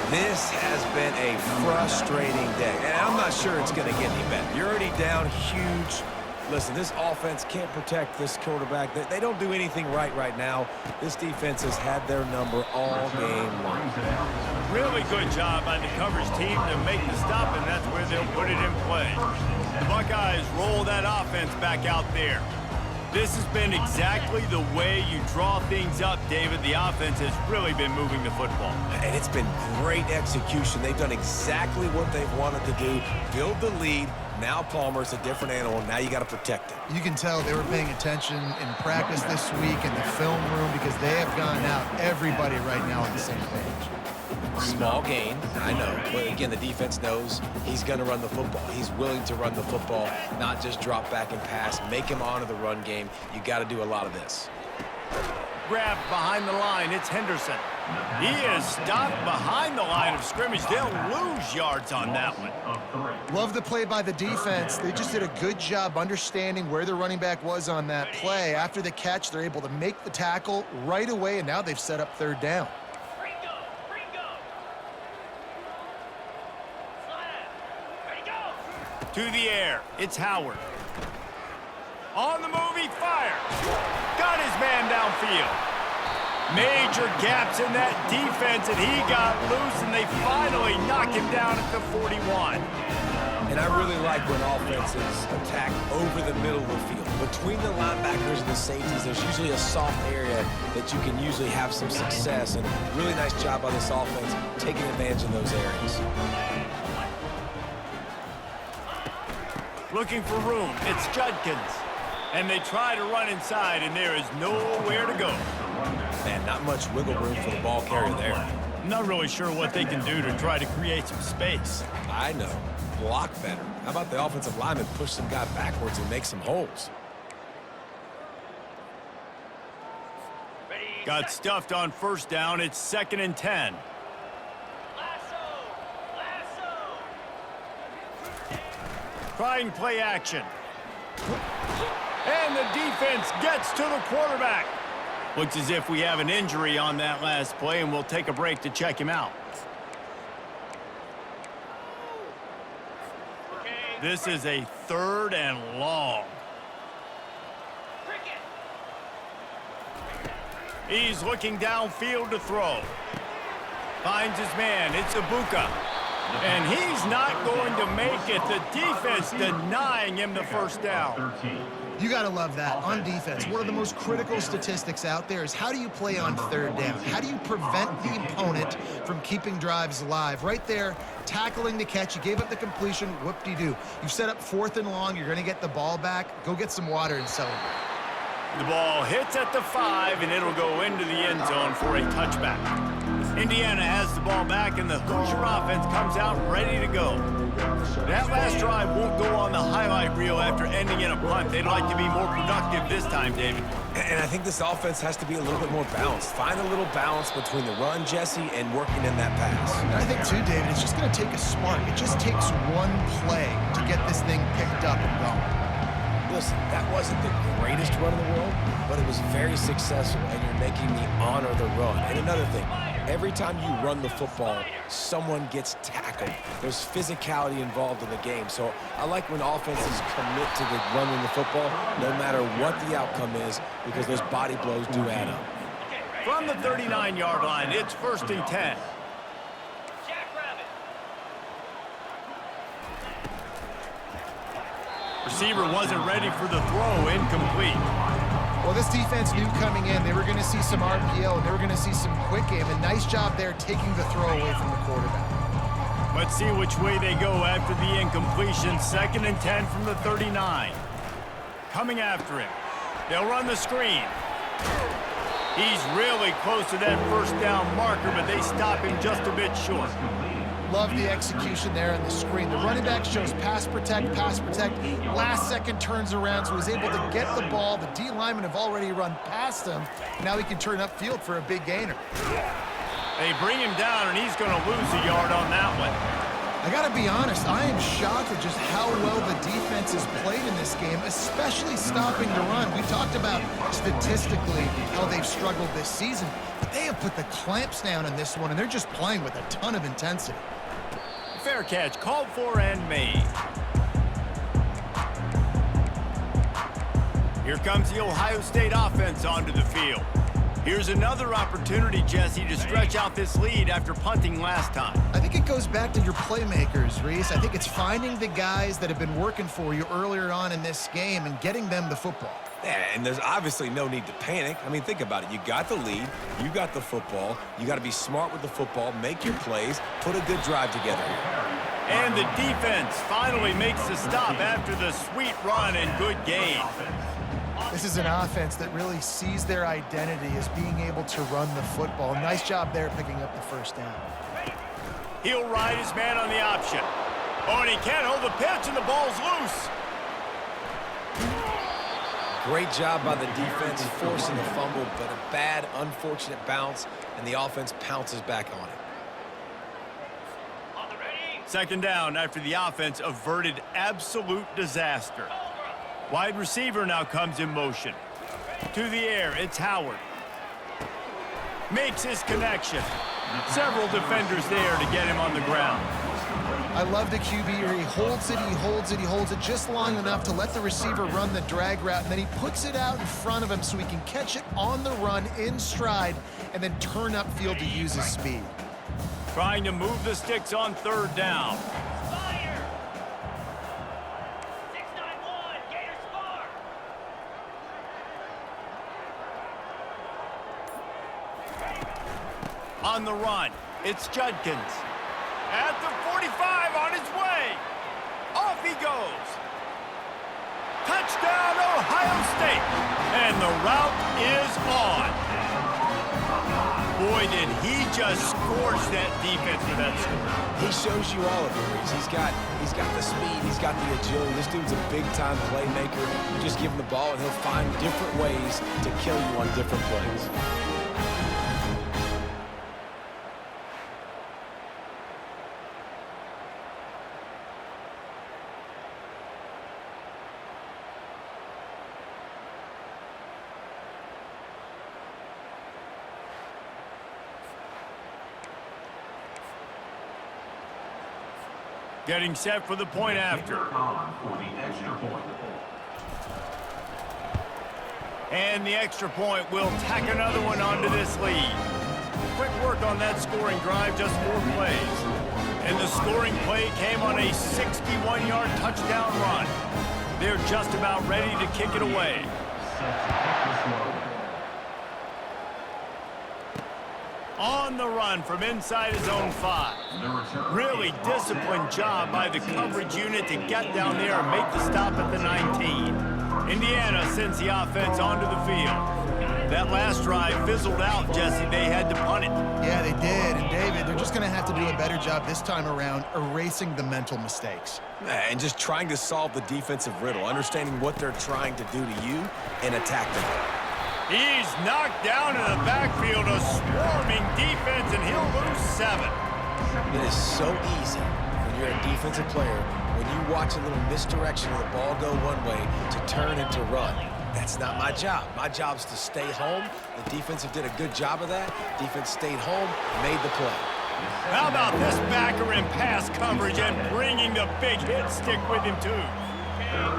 This has been a frustrating day, and I'm not sure it's going to get any better. You're already down huge. Listen, this offense can't protect this quarterback. They don't do anything right now. This defense has had their number all game long. Really good job by the coverage team to make the stop, and that's where they'll put it in play. The Buckeyes roll that offense back out there. This has been exactly the way you draw things up, David. The offense has really been moving the football. And it's been great execution. They've done exactly what they've wanted to do. Build the lead. Now Palmer's a different animal. Now you got to protect it. You can tell they were paying attention in practice this week in the film room because they have gone out, everybody right now on the same page. Small gain, I know. But again, the defense knows he's going to run the football. He's willing to run the football, not just drop back and pass. Make him honor the run game. You got to do a lot of this. Grab behind the line. It's Henderson. He is stopped behind the line of scrimmage. They'll lose yards on that one. Love the play by the defense. They just did a good job understanding where the running back was on that play. After the catch, they're able to make the tackle right away, and now they've set up 3rd down. To the air, it's Howard. On the move, he fires. Got his man downfield. Major gaps in that defense, and he got loose, and they finally knock him down at the 41. And I really like when offenses attack over the middle of the field. Between the linebackers and the safeties, there's usually a soft area that you can usually have some success, and really nice job by this offense taking advantage of those areas. Looking for room. It's Judkins. And they try to run inside, and there is nowhere to go. Man, not much wiggle room for the ball carrier there. I'm not really sure what they can do to try to create some space. I know. Block better. How about the offensive lineman push some guy backwards and make some holes? Got stuffed on first down. It's 2nd and 10. Trying play action. And the defense gets to the quarterback. Looks as if we have an injury on that last play, and we'll take a break to check him out. This is a 3rd and long. He's looking downfield to throw. Finds his man. It's Ibuka. And he's not going to make it. The defense denying him the first down. You got to love that. On defense, one of the most critical statistics out there is how do you play on 3rd down? How do you prevent the opponent from keeping drives alive? Right there, tackling the catch. You gave up the completion. Whoop-de-doo. You've set up 4th and long. You're going to get the ball back. Go get some water and celebrate. The ball hits at the 5, and it'll go into the end zone for a touchback. Indiana has the ball back, and the Hoosier offense comes out ready to go. That last drive won't go on the highlight reel after ending in a punt. They'd like to be more productive this time, David. And I think this offense has to be a little bit more balanced. Find a little balance between the run, Jesse, and working in that pass. And I think, too, David, it's just going to take a spark. It just takes one play to get this thing picked up and going. Listen, that wasn't the greatest run in the world, but it was very successful, and you're making me honor the run. And another thing, every time you run the football, someone gets tackled. There's physicality involved in the game. So I like when offenses commit to the running the football, no matter what the outcome is, because those body blows do add up. From the 39-yard line, it's 1st and 10. Receiver wasn't ready for the throw, incomplete. Well, this defense knew coming in they were going to see some RPO, and they were going to see some quick game, and nice job there taking the throw away from the quarterback. Let's see which way they go after the incompletion. 2nd and 10 from the 39. Coming after him. They'll run the screen. He's really close to that first down marker, but they stop him just a bit short. Love the execution there on the screen. The running back shows pass protect, last second turns around, so he's able to get the ball. The D linemen have already run past him. Now he can turn upfield for a big gainer. They bring him down, and he's going to lose a yard on that one. I got to be honest, I am shocked at just how well the defense has played in this game, especially stopping the run. We talked about statistically how they've struggled this season, but they have put the clamps down in this one, and they're just playing with a ton of intensity. Fair catch, called for and made. Here comes the Ohio State offense onto the field. Here's another opportunity, Jesse, to stretch out this lead after punting last time. I think it goes back to your playmakers, Reese. I think it's finding the guys that have been working for you earlier on in this game and getting them the football. Yeah, and there's obviously no need to panic. I mean, think about it. You got the lead. You got the football. You got to be smart with the football, make your plays, put a good drive together here. And the defense finally makes the stop after the sweet run and good gain. This is an offense that really sees their identity as being able to run the football. Nice job there picking up the first down. He'll ride his man on the option. Oh, and he can't hold the pitch, and the ball's loose. Great job by the defense forcing the fumble, but a bad, unfortunate bounce, and the offense pounces back on it. 2nd down after the offense averted absolute disaster. Wide receiver now comes in motion. To the air, it's Howard. Makes his connection. Several defenders there to get him on the ground. I love the QB here. He holds it just long enough to let the receiver run the drag route, and then he puts it out in front of him so he can catch it on the run in stride and then turn upfield to use his speed. Trying to move the sticks on 3rd down. On the run, it's Judkins. At the 45, on his way. Off he goes. mistake. And the route is on. Boy, did he just scorch that defense with that score. He shows you all of it, Reese. He's got the speed, he's got the agility. This dude's a big-time playmaker. You just give him the ball, and he'll find different ways to kill you on different plays. Getting set for the point after. For the extra point. And the extra point will tack another one onto this lead. Quick work on that scoring drive, just 4 plays. And the scoring play came on a 61-yard touchdown run. They're just about ready to kick it away. On the run from inside his own 5. Really disciplined job by the coverage unit to get down there and make the stop at the 19. Indiana sends the offense onto the field. That last drive fizzled out, Jesse. They had to punt it. Yeah, they did. And, David, they're just going to have to do a better job this time around erasing the mental mistakes. And just trying to solve the defensive riddle, understanding what they're trying to do to you and attack them. He's knocked down in the backfield, a swarming defense, and he'll lose 7. It is so easy when you're a defensive player, when you watch a little misdirection of the ball go one way to turn and to run. That's not my job. My job is to stay home. The defensive did a good job of that. Defense stayed home, made the play. How about this backer in pass coverage and bringing the big hit stick with him, too?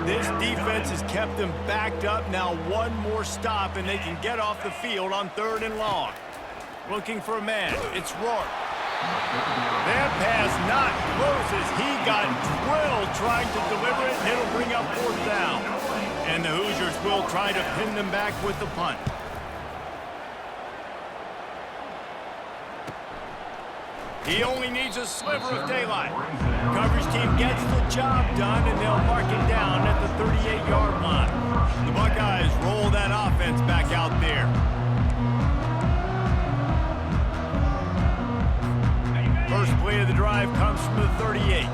This defense has kept them backed up. Now one more stop, and they can get off the field on 3rd and long. Looking for a man. It's Rourke. That pass not close as he got drilled trying to deliver it, and it'll bring up 4th down. And the Hoosiers will try to pin them back with the punt. He only needs a sliver of daylight. Coverage team gets the job done, and they'll mark it down at the 38-yard line. The Buckeyes roll that offense back out there. First play of the drive comes from the 38.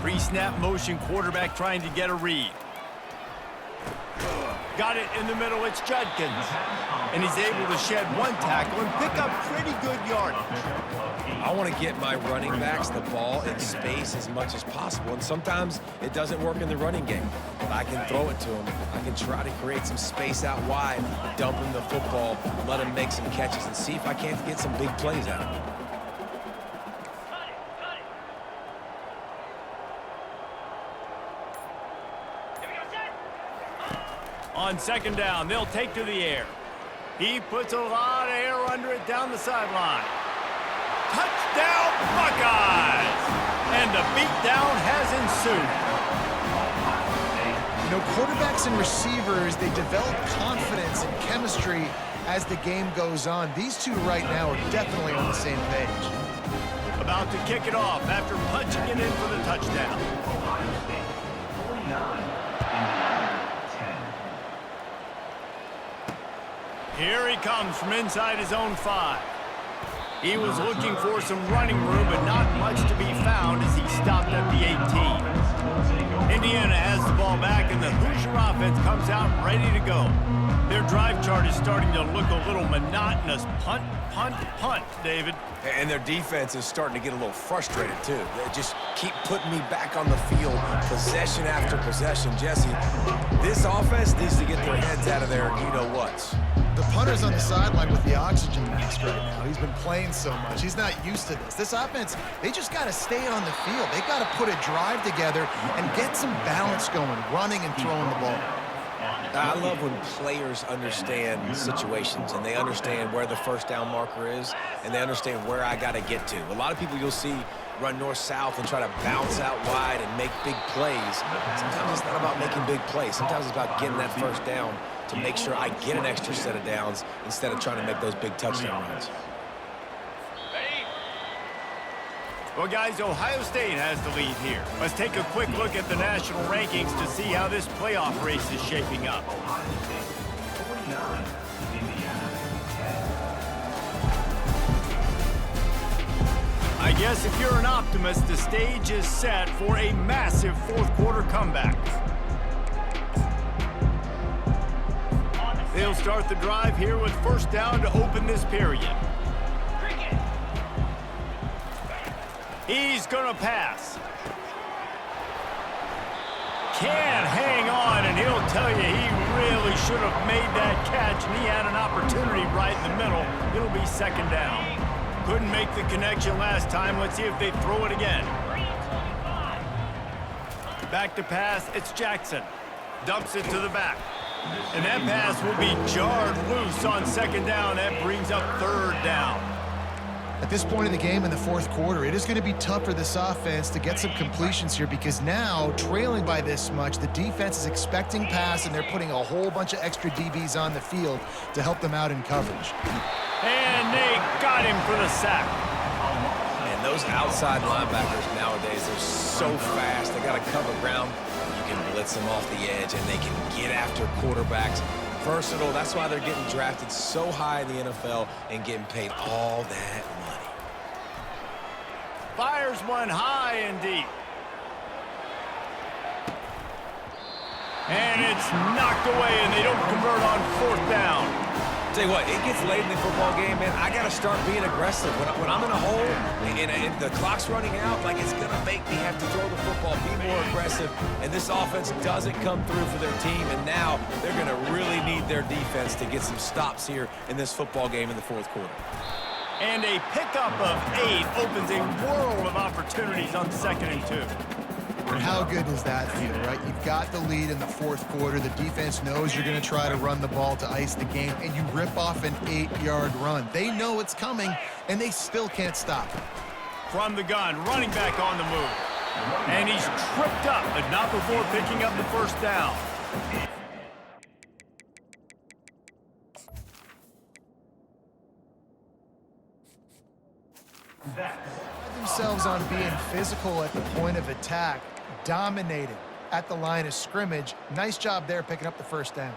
Pre-snap motion, quarterback trying to get a read. Got it in the middle, it's Judkins. And he's able to shed 1 tackle and pick up pretty good yardage. I want to get my running backs the ball in space as much as possible, and sometimes it doesn't work in the running game. But I can throw it to them. I can try to create some space out wide, dump him the football, let him make some catches, and see if I can't get some big plays out of him. On 2nd down, they'll take to the air. He puts a lot of air under it down the sideline. Touchdown, Buckeyes! And the beatdown has ensued. You know, quarterbacks and receivers, they develop confidence and chemistry as the game goes on. These two right now are definitely on the same page. About to kick it off after punching it in for the touchdown. Ohio State 49, Indiana 10. Here he comes from inside his own 5. He was looking for some running room, but not much to be found as he stopped at the 18. Indiana has the ball back, and the Hoosier offense comes out ready to go. Their drive chart is starting to look a little monotonous. Punt, punt, punt, David. And their defense is starting to get a little frustrated, too. They just keep putting me back on the field, possession after possession. Jesse, this offense needs to get their heads out of their you-know-whats. The punter's on the sideline with the oxygen mask right now. He's been playing so much. He's not used to this. This offense, they just got to stay on the field. They got to put a drive together and get some balance going, running and throwing the ball. I love when players understand situations and they understand where the 1st down marker is and they understand where I got to get to. A lot of people you'll see run north-south and try to bounce out wide and make big plays. Sometimes it's not about making big plays. Sometimes it's about getting that 1st down to make sure I get an extra set of downs instead of trying to make those big touchdown runs. Well, guys, Ohio State has the lead here. Let's take a quick look at the national rankings to see how this playoff race is shaping up. Ohio State 49, Indiana 10. I guess if you're an optimist, the stage is set for a massive fourth-quarter comeback. They'll start the drive here with first down to open this period. He's going to pass. Can't hang on, and he'll tell you he really should have made that catch, and he had an opportunity right in the middle. It'll be second down. Couldn't make the connection last time. Let's see if they throw it again. Back to pass. It's Jackson. Dumps it to the back. And that pass will be jarred loose on second down. That brings up third down. At this point in the game in the fourth quarter, it is going to be tough for this offense to get some completions here because now, trailing by this much, the defense is expecting pass, and they're putting a whole bunch of extra DBs on the field to help them out in coverage. And they got him for the sack. And those outside linebackers nowadays, they're so fast. They got to cover ground. You can blitz them off the edge, and they can get after quarterbacks. Versatile. That's why they're getting drafted so high in the NFL and getting paid all that money. Fires one high and deep. And it's knocked away, and they don't convert on fourth down. Tell you what, it gets late in the football game, man. I got to start being aggressive. When I'm in a hole and the clock's running out, like, it's going to make me have to throw the football, be more aggressive. And this offense doesn't come through for their team, and now they're going to really need their defense to get some stops here in this football game in the fourth quarter. And a pickup of 8 opens a world of opportunities on 2nd and 2. And how good does that feel, right? You've got the lead in the fourth quarter. The defense knows you're going to try to run the ball to ice the game, and you rip off an 8-yard run. They know it's coming, and they still can't stop it. From the gun, running back on the move. And he's tripped up, but not before picking up the first down. Themselves on being physical at the point of attack, dominated at the line of scrimmage. Nice job there picking up the first down.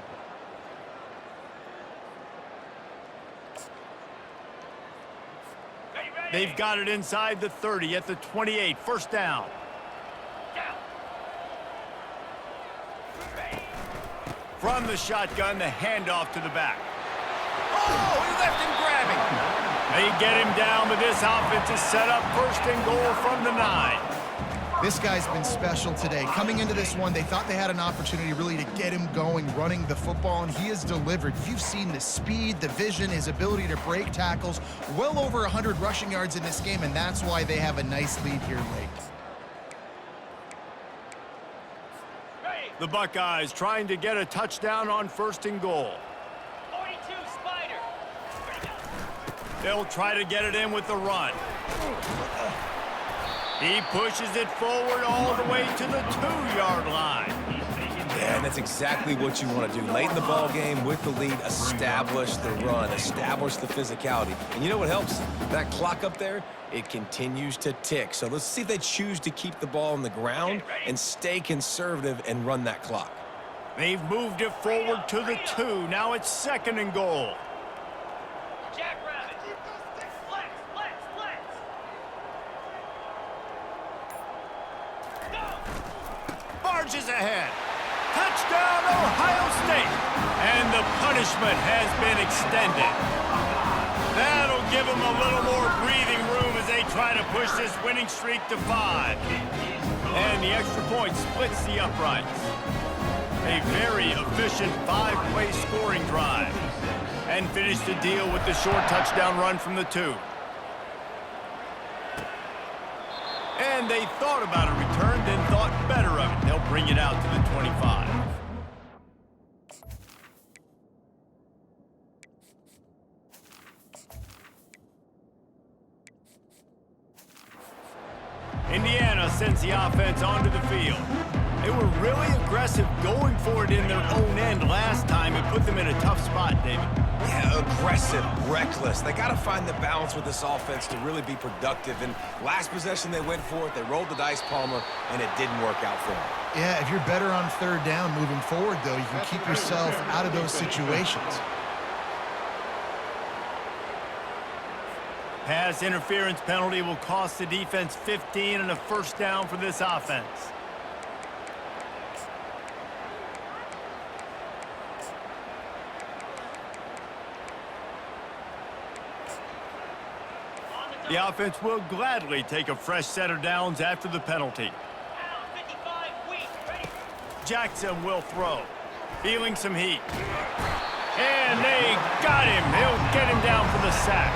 They've got it inside the 30 at the 28, first down. From the shotgun, the handoff to the back. Oh, he left him grabbing. They get him down, but this offense is set up first and goal from the 9. This guy's been special today. Coming into this one, they thought they had an opportunity really to get him going, running the football, and he has delivered. You've seen the speed, the vision, his ability to break tackles, well over 100 rushing yards in this game, and that's why they have a nice lead here late. The Buckeyes trying to get a touchdown on first and goal. They'll try to get it in with the run. He pushes it forward all the way to the 2-yard line. Yeah, and that's exactly what you want to do. Late in the ball game with the lead, establish the run, establish the physicality. And you know what helps? That clock up there, it continues to tick. So let's see if they choose to keep the ball on the ground and stay conservative and run that clock. They've moved it forward to the 2. Now it's 2nd and goal. Barges ahead. Touchdown, Ohio State. And the punishment has been extended. That'll give them a little more breathing room as they try to push this winning streak to 5. And the extra point splits the uprights. A very efficient 5-play scoring drive. And finish the deal with the short touchdown run from the 2. And they thought about a return, then thought better of it. They'll bring it out to the 25. Indiana sends the offense onto the field. They were really aggressive going for it in their own end last time. It put them in a tough spot, David. Yeah, aggressive, reckless. They got to find the balance with this offense to really be productive. And last possession they went for it, they rolled the dice, Palmer, and it didn't work out for them. Yeah, if you're better on third down moving forward, though, you can keep yourself out of those situations. Pass interference penalty will cost the defense 15 and a first down for this offense. The offense will gladly take a fresh set of downs after the penalty. Jackson will throw. Feeling some heat. And they got him. He'll get him down for the sack.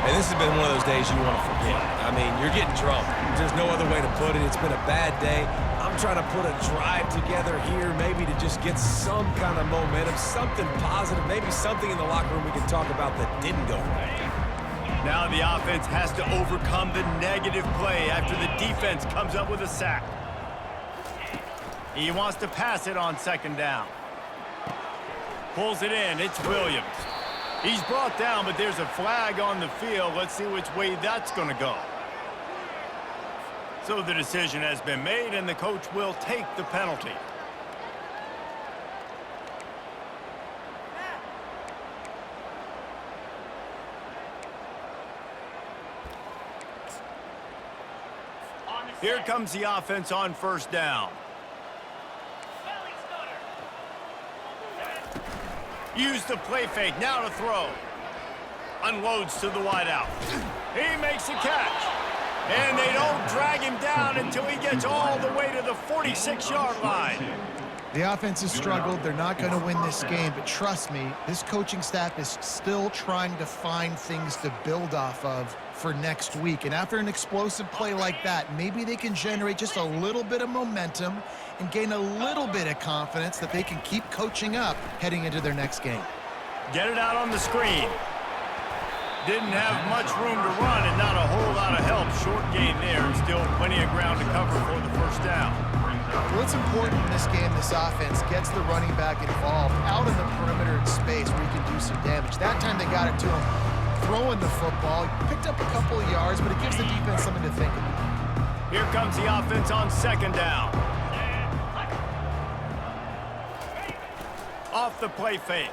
And this has been one of those days you want to forget. I mean, you're getting drunk. There's no other way to put it. It's been a bad day. I'm trying to put a drive together here, maybe to just get some kind of momentum, something positive, maybe something in the locker room we can talk about that didn't go right. Now the offense has to overcome the negative play after the defense comes up with a sack. He wants to pass it on second down. Pulls it in. It's Williams. He's brought down, but there's a flag on the field. Let's see which way that's going to go. So the decision has been made, and the coach will take the penalty. Here comes the offense on first down. Use the play fake, now to throw. Unloads to the wideout. He makes a catch. And they don't drag him down until he gets all the way to the 46-yard line. The offense has struggled. They're not going to win this game, but trust me, this coaching staff is still trying to find things to build off of for next week. And after an explosive play like that, maybe they can generate just a little bit of momentum and gain a little bit of confidence that they can keep coaching up heading into their next game. Get it out on the screen. Didn't have much room to run and not a whole lot of help. Short gain there and still plenty of ground to cover for the first down. What's important in this game, this offense gets the running back involved out in the perimeter in space where he can do some damage. That time they got it to him throwing the football. He picked up a couple of yards, but it gives the defense something to think about. Here comes the offense on second down. Off the play fake.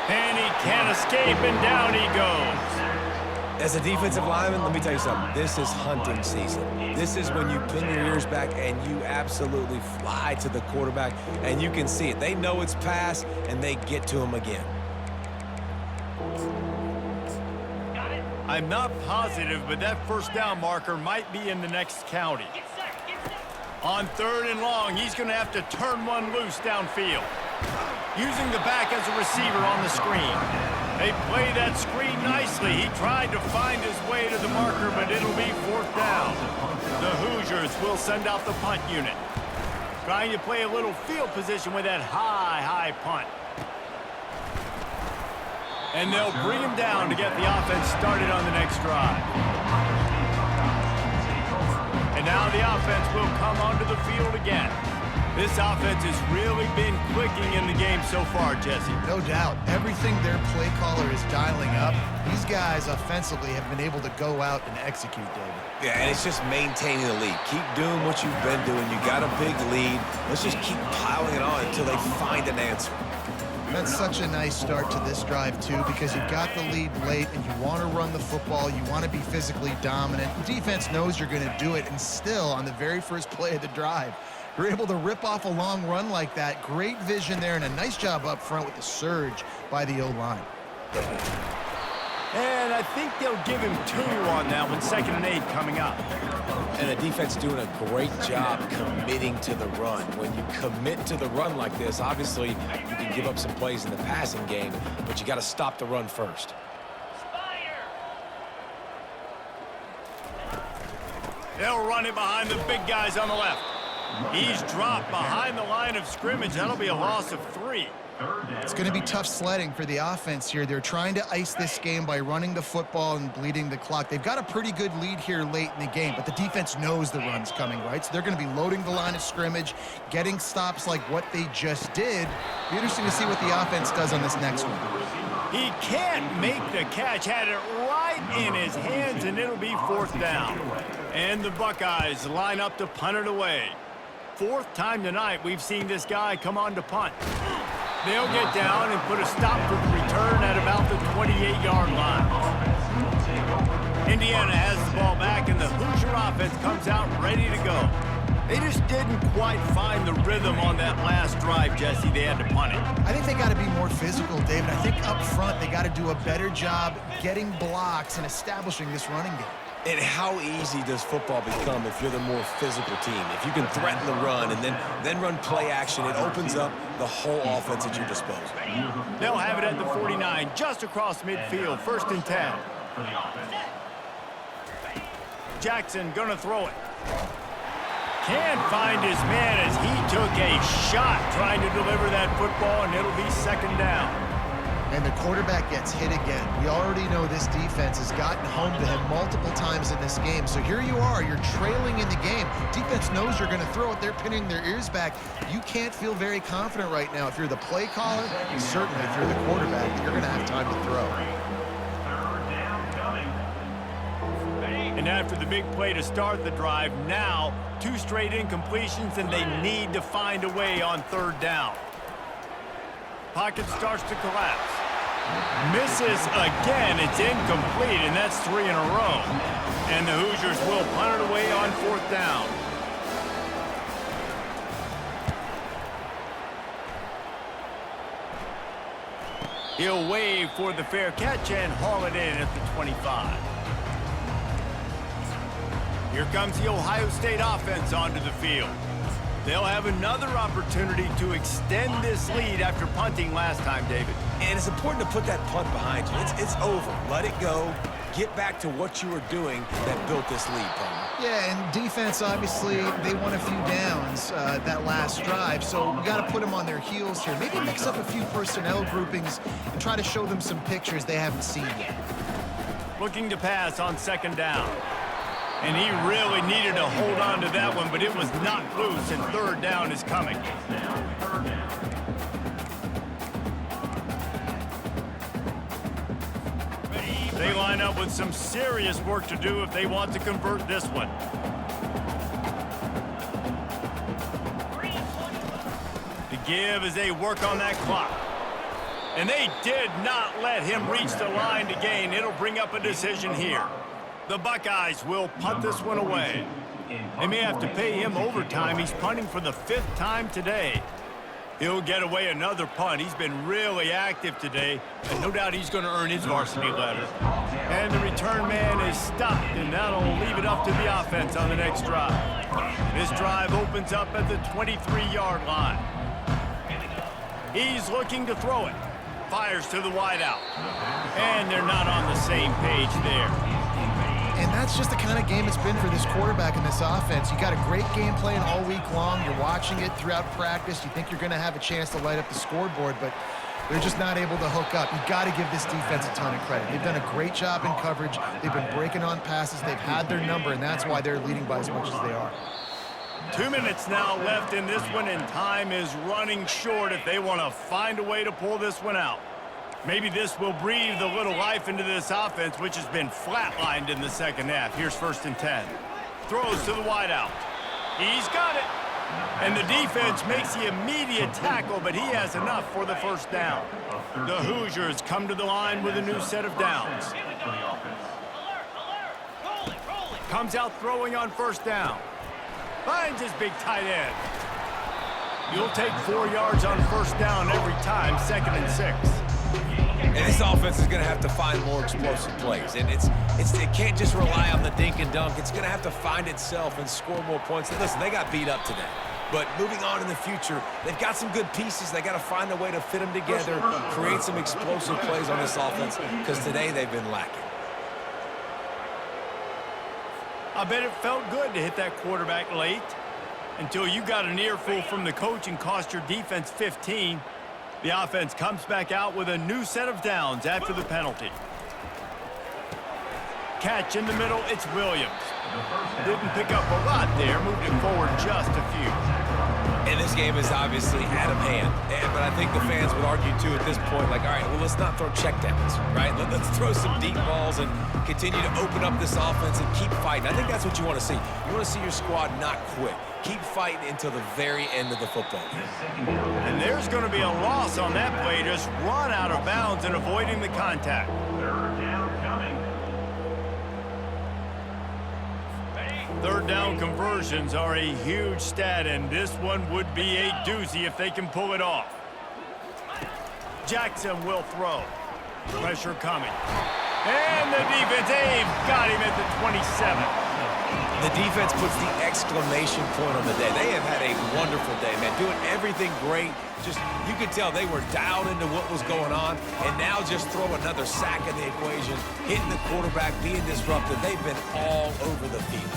And he can't escape, and down he goes. As a defensive lineman, let me tell you something. This is hunting season. This is when you pin your ears back and you absolutely fly to the quarterback, and you can see it. They know it's pass, and they get to him again. I'm not positive, but that first down marker might be in the next county. On third and long, he's going to have to turn one loose downfield. Using the back as a receiver on the screen. They play that screen nicely. He tried to find his way to the marker, but it'll be fourth down. The Hoosiers will send out the punt unit. Trying to play a little field position with that high punt. And they'll bring him down to get the offense started on the next drive. And now the offense will come onto the field again. This offense has really been clicking in the game so far, Jesse. No doubt. Everything their play caller is dialing up, these guys offensively have been able to go out and execute, David. Yeah, and it's just maintaining the lead. Keep doing what you've been doing. You got a big lead. Let's just keep piling it on until they find an answer. That's such a nice start to this drive, too, because you've got the lead late and you want to run the football. You want to be physically dominant. The defense knows you're going to do it, and still, on the very first play of the drive, you're able to rip off a long run like that. Great vision there, and a nice job up front with the surge by the O-line. And I think they'll give him 2 on that with 2nd and 8 coming up. And the defense doing a great job committing to the run. When you commit to the run like this, obviously you can give up some plays in the passing game, but you got to stop the run first. They'll run it behind the big guys on the left. He's dropped behind the line of scrimmage. That'll be a loss of 3. It's going to be tough sledding for the offense here. They're trying to ice this game by running the football and bleeding the clock. They've got a pretty good lead here late in the game, but the defense knows the run's coming, right? So they're going to be loading the line of scrimmage, getting stops like what they just did. Be interesting to see what the offense does on this next one. He can't make the catch. Had it right in his hands, and it'll be 4th down. And the Buckeyes line up to punt it away. 4th time tonight we've seen this guy come on to punt. They'll get down and put a stop for the return at about the 28-yard line. Indiana has the ball back, and the Hoosier offense comes out ready to go. They just didn't quite find the rhythm on that last drive, Jesse. They had to punt it. I think they got to be more physical, David. I think up front they got to do a better job getting blocks and establishing this running game. And how easy does football become if you're the more physical team? If you can threaten the run and then run play action, it opens up the whole offense at your disposal. They'll have it at the 49, just across midfield, 1st and 10. Jackson gonna throw it. Can't find his man as he took a shot trying to deliver that football, and it'll be 2nd down. And the quarterback gets hit again. We already know this defense has gotten home to him multiple times in this game. So here you are, you're trailing in the game. Defense knows you're going to throw it. They're pinning their ears back. You can't feel very confident right now. If you're the play caller, and certainly if you're the quarterback, you're going to have time to throw. And after the big play to start the drive, now 2 straight incompletions, and they need to find a way on 3rd down. Pocket starts to collapse. Misses again. It's incomplete, and that's 3 in a row. And the Hoosiers will punt it away on 4th down. He'll wave for the fair catch and haul it in at the 25. Here comes the Ohio State offense onto the field. They'll have another opportunity to extend this lead after punting last time, David. And it's important to put that punt behind you. It's over. Let it go. Get back to what you were doing that built this lead, Palmer. Yeah, and defense, obviously, they won a few downs that last drive, so we got to put them on their heels here. Maybe mix up a few personnel groupings and try to show them some pictures they haven't seen yet. Looking to pass on 2nd down. And he really needed to hold on to that one, but it was knocked loose, and 3rd down is coming. They line up with some serious work to do if they want to convert this one. The give as they work on that clock. And they did not let him reach the line to gain. It'll bring up a decision here. The Buckeyes will punt this one away. They may have to pay him overtime. He's punting for the 5th time today. He'll get away another punt. He's been really active today, and no doubt he's going to earn his varsity letter. And the return man is stopped, and that'll leave it up to the offense on the next drive. This drive opens up at the 23-yard line. He's looking to throw it. Fires to the wideout. And they're not on the same page there. And that's just the kind of game it's been for this quarterback and this offense. You got a great game plan all week long. You're watching it throughout practice. You think you're going to have a chance to light up the scoreboard, but they're just not able to hook up. You've got to give this defense a ton of credit. They've done a great job in coverage. They've been breaking on passes. They've had their number, and that's why they're leading by as much as they are. 2 minutes now left in this one, and time is running short if they want to find a way to pull this one out. Maybe this will breathe a little life into this offense, which has been flatlined in the 2nd half. Here's 1st and 10. Throws to the wideout. He's got it. And the defense makes the immediate tackle, but he has enough for the 1st down. The Hoosiers come to the line with a new set of downs. Comes out throwing on 1st down. Finds his big tight end. You'll take 4 yards on 1st down every time, 2nd and 6. And this offense is going to have to find more explosive plays. And it can't just rely on the dink and dunk. It's going to have to find itself and score more points. And listen, they got beat up today. But moving on in the future, they've got some good pieces. They got to find a way to fit them together, create some explosive plays on this offense, because today they've been lacking. I bet it felt good to hit that quarterback late until you got an earful from the coach and cost your defense 15. The offense comes back out with a new set of downs after the penalty. Catch in the middle, it's Williams. Didn't pick up a lot there, moved it forward just a few. And this game is obviously out of hand. But I think the fans would argue, too, at this point, like, all right, well, let's not throw checkdowns, right? Let's throw some deep balls and continue to open up this offense and keep fighting. I think that's what you want to see. You want to see your squad not quit. Keep fighting until the very end of the football game. And there's going to be a loss on that play, just run out of bounds and avoiding the contact. Third down coming. Third down conversions are a huge stat, and this one would be a doozy if they can pull it off. Jackson will throw. Pressure coming. And the defense got him at the 27. The defense puts the exclamation point on the day. They have had a wonderful day, man. Doing everything great. Just, you could tell they were dialed into what was going on. And now just throw another sack in the equation. Hitting the quarterback, being disruptive. They've been all over the field.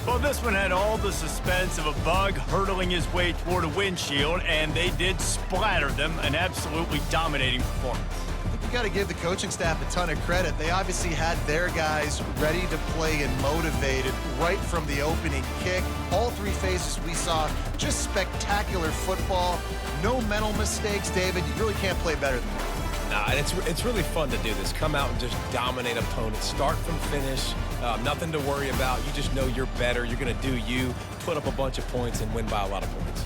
Well, this one had all the suspense of a bug hurtling his way toward a windshield, and they did splatter them. An absolutely dominating performance. I think you got to give the coaching staff a ton of credit. They obviously had their guys ready to play and motivated right from the opening kick. All three phases we saw, just spectacular football. No mental mistakes, David. You really can't play better than that. Nah, and it's really fun to do this. Come out and just dominate opponents. Start from finish. Nothing to worry about. You just know you're better. You're going to do you, put up a bunch of points, and win by a lot of points.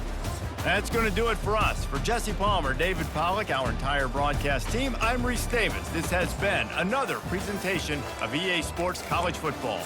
That's going to do it for us. For Jesse Palmer, David Pollack, our entire broadcast team, I'm Reese Davis. This has been another presentation of EA Sports College Football.